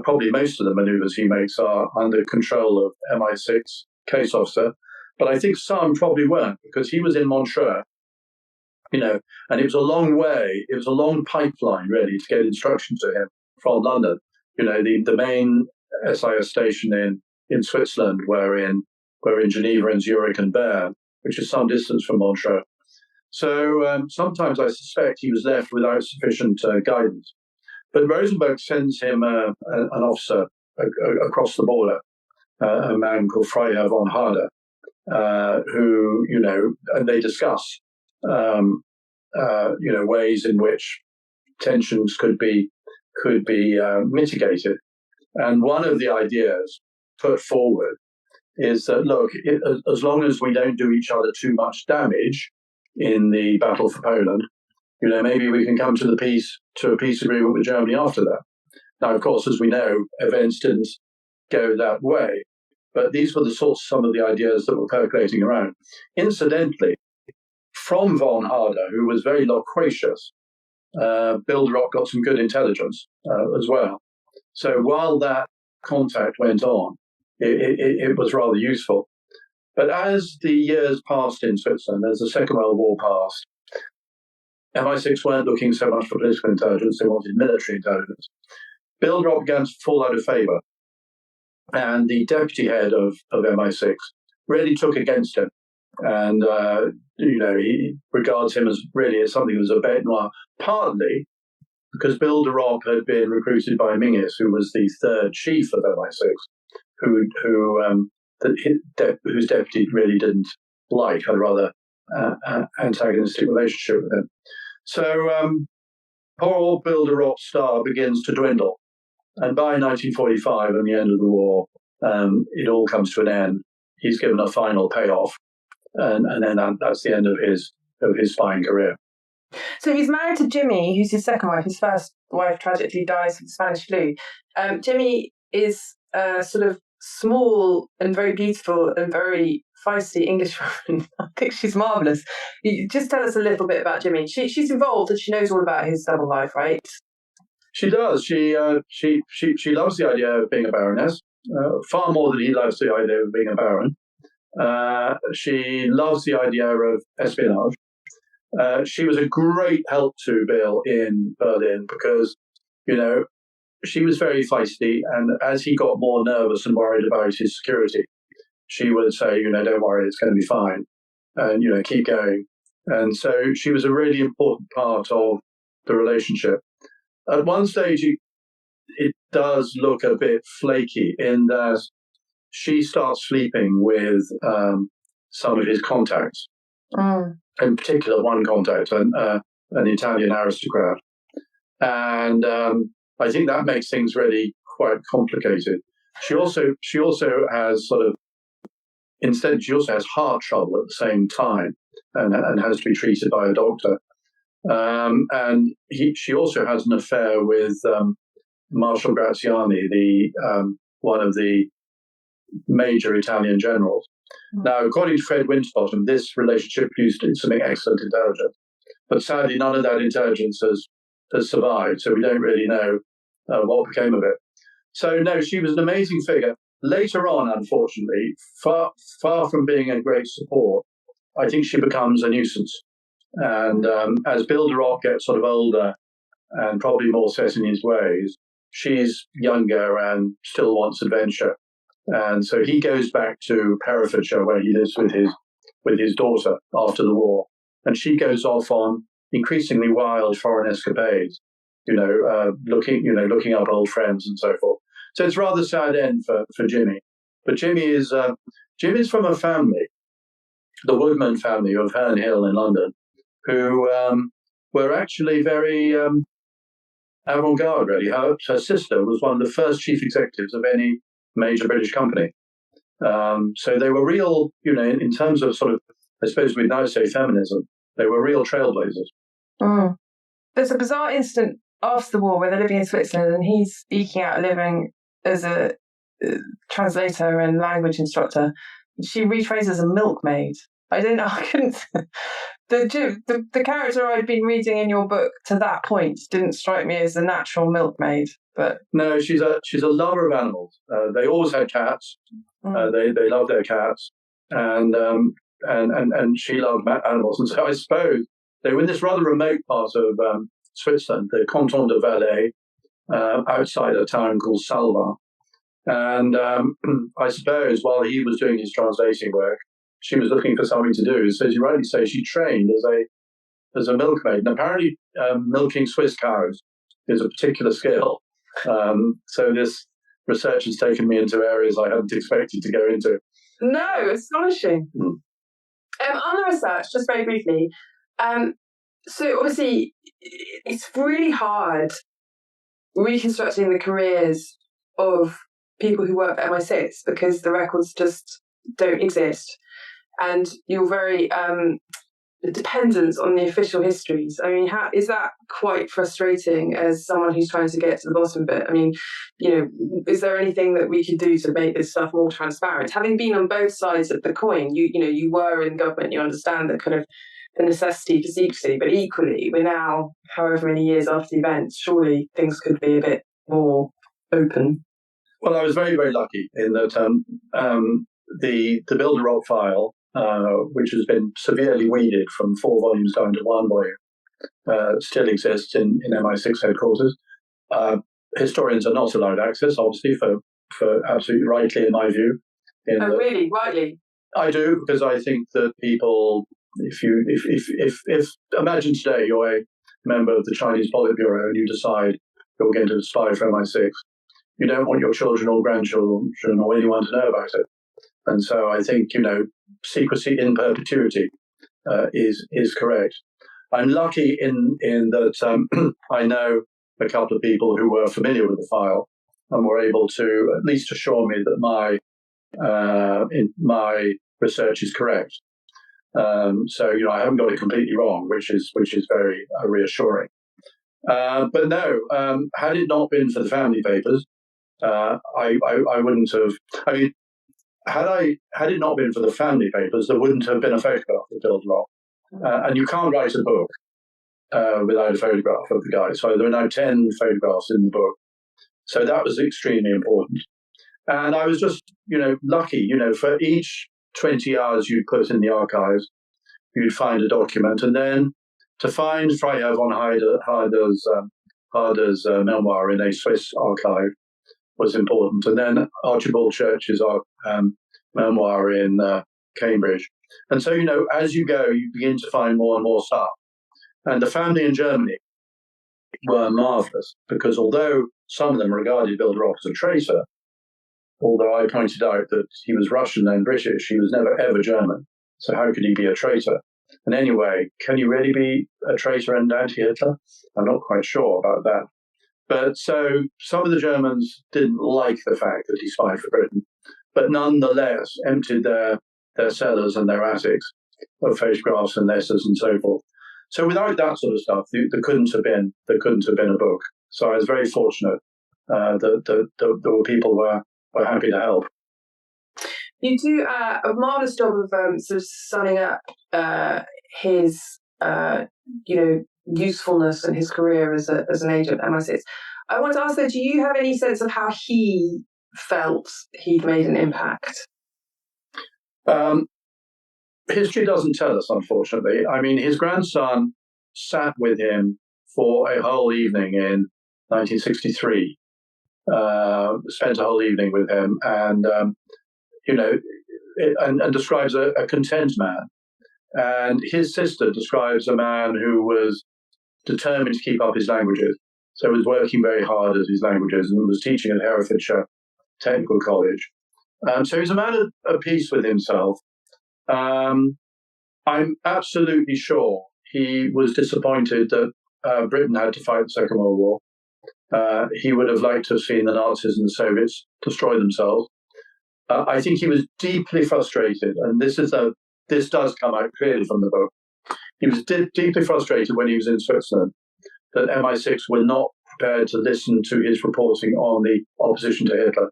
probably most of the maneuvers he makes are under control of MI6 case officer. But I think some probably weren't, because he was in Montreux, and it was a long way. It was a long pipeline, really, to get instructions to him from London. The main SIS station in Switzerland were in Geneva and Zurich and Bern, which is some distance from Montreux. So sometimes I suspect he was left without sufficient guidance. But Rosenberg sends him an officer across the border, a man called Freiherr von Harder, who, and they discuss, ways in which tensions could be mitigated. And one of the ideas put forward is that, look, as long as we don't do each other too much damage in the battle for Poland, maybe we can come to a peace agreement with Germany after that. Now, of course, as we know, events didn't go that way, but these were some of the ideas that were percolating around. Incidentally, from von Harder, who was very loquacious, Bill de Ropp got some good intelligence as well. So while that contact went on, it was rather useful. But as the years passed in Switzerland, as the Second World War passed, MI6 weren't looking so much for political intelligence, they wanted military intelligence. Bill de Ropp began to fall out of favour, and the deputy head of MI6 really took against him. And, he regards him as something that was a bête noire, partly because Bill de Ropp had been recruited by Mingus, who was the third chief of MI6, whose deputy really didn't like, had a rather antagonistic relationship with him. So poor old Bill de Ropp's star begins to dwindle. And by 1945, and the end of the war, it all comes to an end. He's given a final payoff. And then that's the end of his spying career. So he's married to Jimmy, who's his second wife. His first wife tragically dies of the Spanish flu. Jimmy is a sort of small and very beautiful and very feisty English woman. I think she's marvellous. Just tell us a little bit about Jimmy. She's involved and she knows all about his double life, right? She does. She loves the idea of being a baroness, far more than he loves the idea of being a baron. She loves the idea of espionage. She was a great help to Bill in Berlin because, she was very feisty. And as he got more nervous and worried about his security, she would say, don't worry, it's going to be fine. And, keep going. And so she was a really important part of the relationship. At one stage, it does look a bit flaky in that she starts sleeping with some of his contacts, in particular one contact, an Italian aristocrat. And I think that makes things really quite complicated. She also has she also has heart trouble at the same time and has to be treated by a doctor. And she also has an affair with Marshal Graziani, one of the major Italian generals. Now, according to Fred Winterbottom, this relationship used some excellent intelligence. But sadly, none of that intelligence has survived, so we don't really know what became of it. So, no, she was an amazing figure. Later on, unfortunately, far from being a great support, I think she becomes a nuisance. And as Bill de Ropp gets sort of older and probably more set in his ways, she's younger and still wants adventure. And so he goes back to Herefordshire, where he lives with his daughter after the war. And she goes off on increasingly wild foreign escapades, looking up old friends and so forth. So it's a rather sad end for Jimmy. But Jimmy's from a family, the Woodman family of Herne Hill in London, who were actually very avant-garde, really. Her sister was one of the first chief executives of any major British company. So they were real, in terms of sort of, I suppose we'd now say feminism, they were real trailblazers. Mm. There's a bizarre incident after the war where they're living in Switzerland and he's eking out a living as a translator and language instructor. She rephrases as a milkmaid. I don't know, I couldn't... The character I'd been reading in your book to that point didn't strike me as a natural milkmaid. But no, she's a lover of animals. They always had cats. They love their cats, and she loved animals. And so I suppose they were in this rather remote part of Switzerland, the Canton de Valais, outside a town called Salva. And I suppose while he was doing his translating work, she was looking for something to do. So as you rightly say, she trained as a milkmaid. And apparently milking Swiss cows is a particular skill. So this research has taken me into areas I hadn't expected to go into. No, astonishing. On the research, just very briefly, so obviously it's really hard reconstructing the careers of people who work for MI6 because the records just don't exist. And you're very dependent on the official histories. I mean, how is that quite frustrating as someone who's trying to get to the bottom of it? I mean, is there anything that we could do to make this stuff more transparent? Having been on both sides of the coin, you were in government, you understand the kind of the necessity for secrecy, but equally, we're now, however many years after the events, surely things could be a bit more open. Well, I was very, very lucky in that the Bill de Ropp file, which has been severely weeded from 4 volumes down to 1 volume, still exists in MI6 headquarters. Historians are not allowed access, obviously, for absolutely rightly, in my view. Really? Rightly? I do, because I think that people, if imagine today you're a member of the Chinese Politburo and you decide you're going to spy for MI6, you don't want your children or grandchildren or anyone to know about it. And so I think, secrecy in perpetuity is correct. I'm lucky in that I know a couple of people who were familiar with the file and were able to at least assure me that my research is correct. So I haven't got it completely wrong, which is very reassuring. But no, had it not been for the family papers, I wouldn't have. I mean, had it not been for the family papers, there wouldn't have been a photograph of Bill de Ropp. And you can't write a book without a photograph of the guy. So there are now 10 photographs in the book. So that was extremely important. And I was just, lucky. For each 20 hours you'd put in the archives, you'd find a document. And then to find Freiherr von Harder's memoir in a Swiss archive was important. And then Archibald Church's memoir in Cambridge. And so, as you go, you begin to find more and more stuff. And the family in Germany were marvellous, because although some of them regarded Bill de Ropp as a traitor, although I pointed out that he was Russian and British, he was never, ever German. So how could he be a traitor? And anyway, can you really be a traitor and anti-Hitler? I'm not quite sure about that. But so some of the Germans didn't like the fact that he spied for Britain, but nonetheless emptied their cellars and their attics of photographs and letters and so forth. So without that sort of stuff, there couldn't have been a book. So I was very fortunate there were people who were happy to help. You do a marvellous job of sort of summing up his, usefulness and his career as an agent at MI6. I want to ask though, do you have any sense of how he felt he'd made an impact? History doesn't tell us, unfortunately. I mean, his grandson sat with him for a whole evening in 1963, spent a whole evening with him, and and describes a content man. And his sister describes a man who was determined to keep up his languages. So he was working very hard at his languages and was teaching at Herefordshire Technical College. So he's a man at peace with himself. I'm absolutely sure he was disappointed that Britain had to fight the Second World War. He would have liked to have seen the Nazis and the Soviets destroy themselves. I think he was deeply frustrated, and this does come out clearly from the book. He was deeply frustrated when he was in Switzerland that MI6 were not prepared to listen to his reporting on the opposition to Hitler,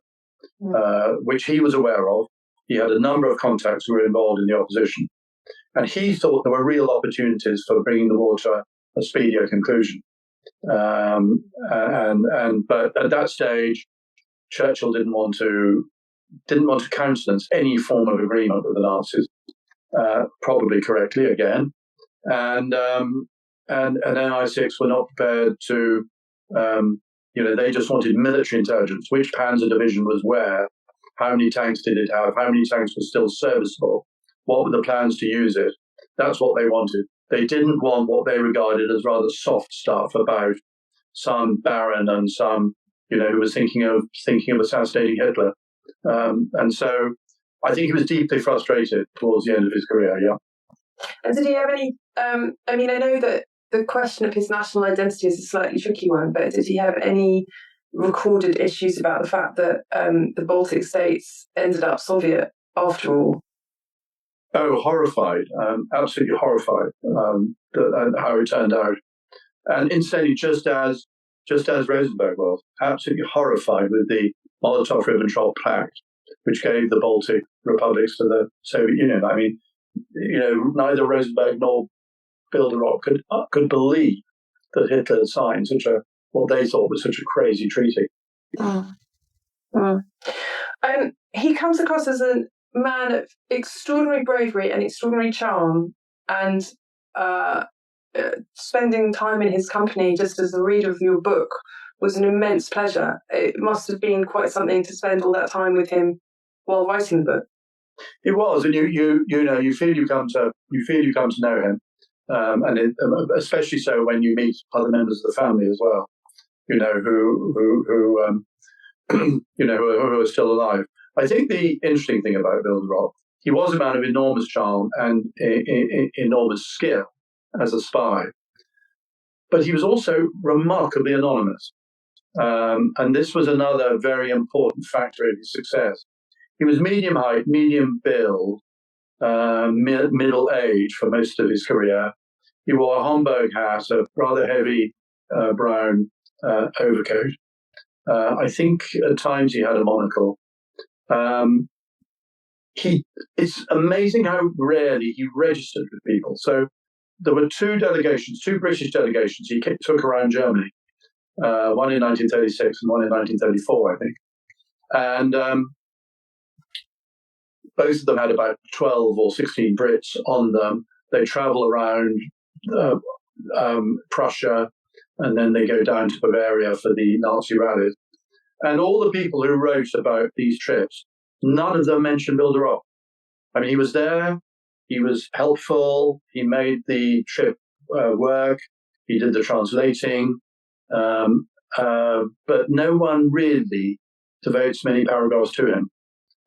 which he was aware of. He had a number of contacts who were involved in the opposition, and he thought there were real opportunities for bringing the war to a speedier conclusion. But at that stage, Churchill didn't want to countenance any form of agreement with the Nazis, probably correctly again, and MI6 were not prepared to. They just wanted military intelligence. Which Panzer division was where? How many tanks did it have? How many tanks were still serviceable? What were the plans to use it? That's what they wanted. They didn't want what they regarded as rather soft stuff about some baron and some, who was thinking of assassinating Hitler. And so I think he was deeply frustrated towards the end of his career, yeah. And did he have any, I know that the question of his national identity is a slightly tricky one, but did he have any recorded issues about the fact that the Baltic states ended up Soviet after all? Oh, horrified, absolutely horrified how it turned out. And incidentally, just as Rosenberg was, absolutely horrified with the Molotov-Ribbentrop Pact, which gave the Baltic republics to the Soviet Union. I mean, neither Rosenberg nor Bill de Ropp could believe that Hitler had signed what they thought was such a crazy treaty. He comes across as a man of extraordinary bravery and extraordinary charm, and spending time in his company, just as a reader of your book, was an immense pleasure. It must have been quite something to spend all that time with him while writing the book. It was, and you feel you come to know him, and especially so when you meet other members of the family as well, who are still alive. I think the interesting thing about Bill de Ropp, he was a man of enormous charm and enormous skill as a spy, but he was also remarkably anonymous. And this was another very important factor in his success. He was medium height, medium build, middle age for most of his career. He wore a Homburg hat, a rather heavy brown overcoat. I think at times he had a monocle. It's amazing how rarely he registered with people. So there were two British delegations he took around Germany, one in 1936 and one in 1934, I think. And both of them had about 12 or 16 Brits on them. They travel around Prussia, and then they go down to Bavaria for the Nazi rallies. And all the people who wrote about these trips, none of them mentioned Bill de Ropp. I mean, he was there, he was helpful, he made the trip work, he did the translating, but no one really devotes many paragraphs to him.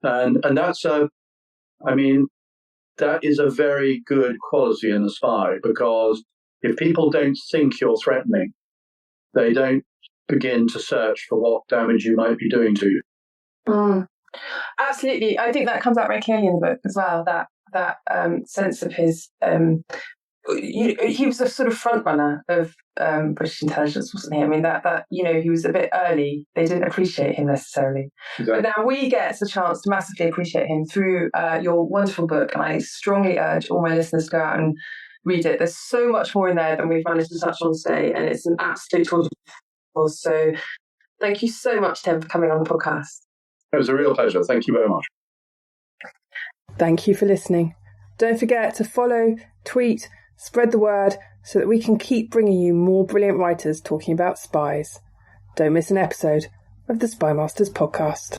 And that is a very good quality in a spy, because if people don't think you're threatening, they don't begin to search for what damage you might be doing to you. Absolutely. I think that comes out very clearly in the book as well, that sense of his he was a sort of front runner of British intelligence, wasn't he? I mean, that he was a bit early. They didn't appreciate him necessarily. Exactly. But now we get the chance to massively appreciate him through your wonderful book, and I strongly urge all my listeners to go out and read it. There's so much more in there than we've managed to touch on today, and it's an absolute wonderful. So thank you so much, Tim, for coming on the podcast. It was a real pleasure. Thank you very much. Thank you for listening. Don't forget to follow, tweet, spread the word so that we can keep bringing you more brilliant writers talking about spies. Don't miss an episode of the Spymasters podcast.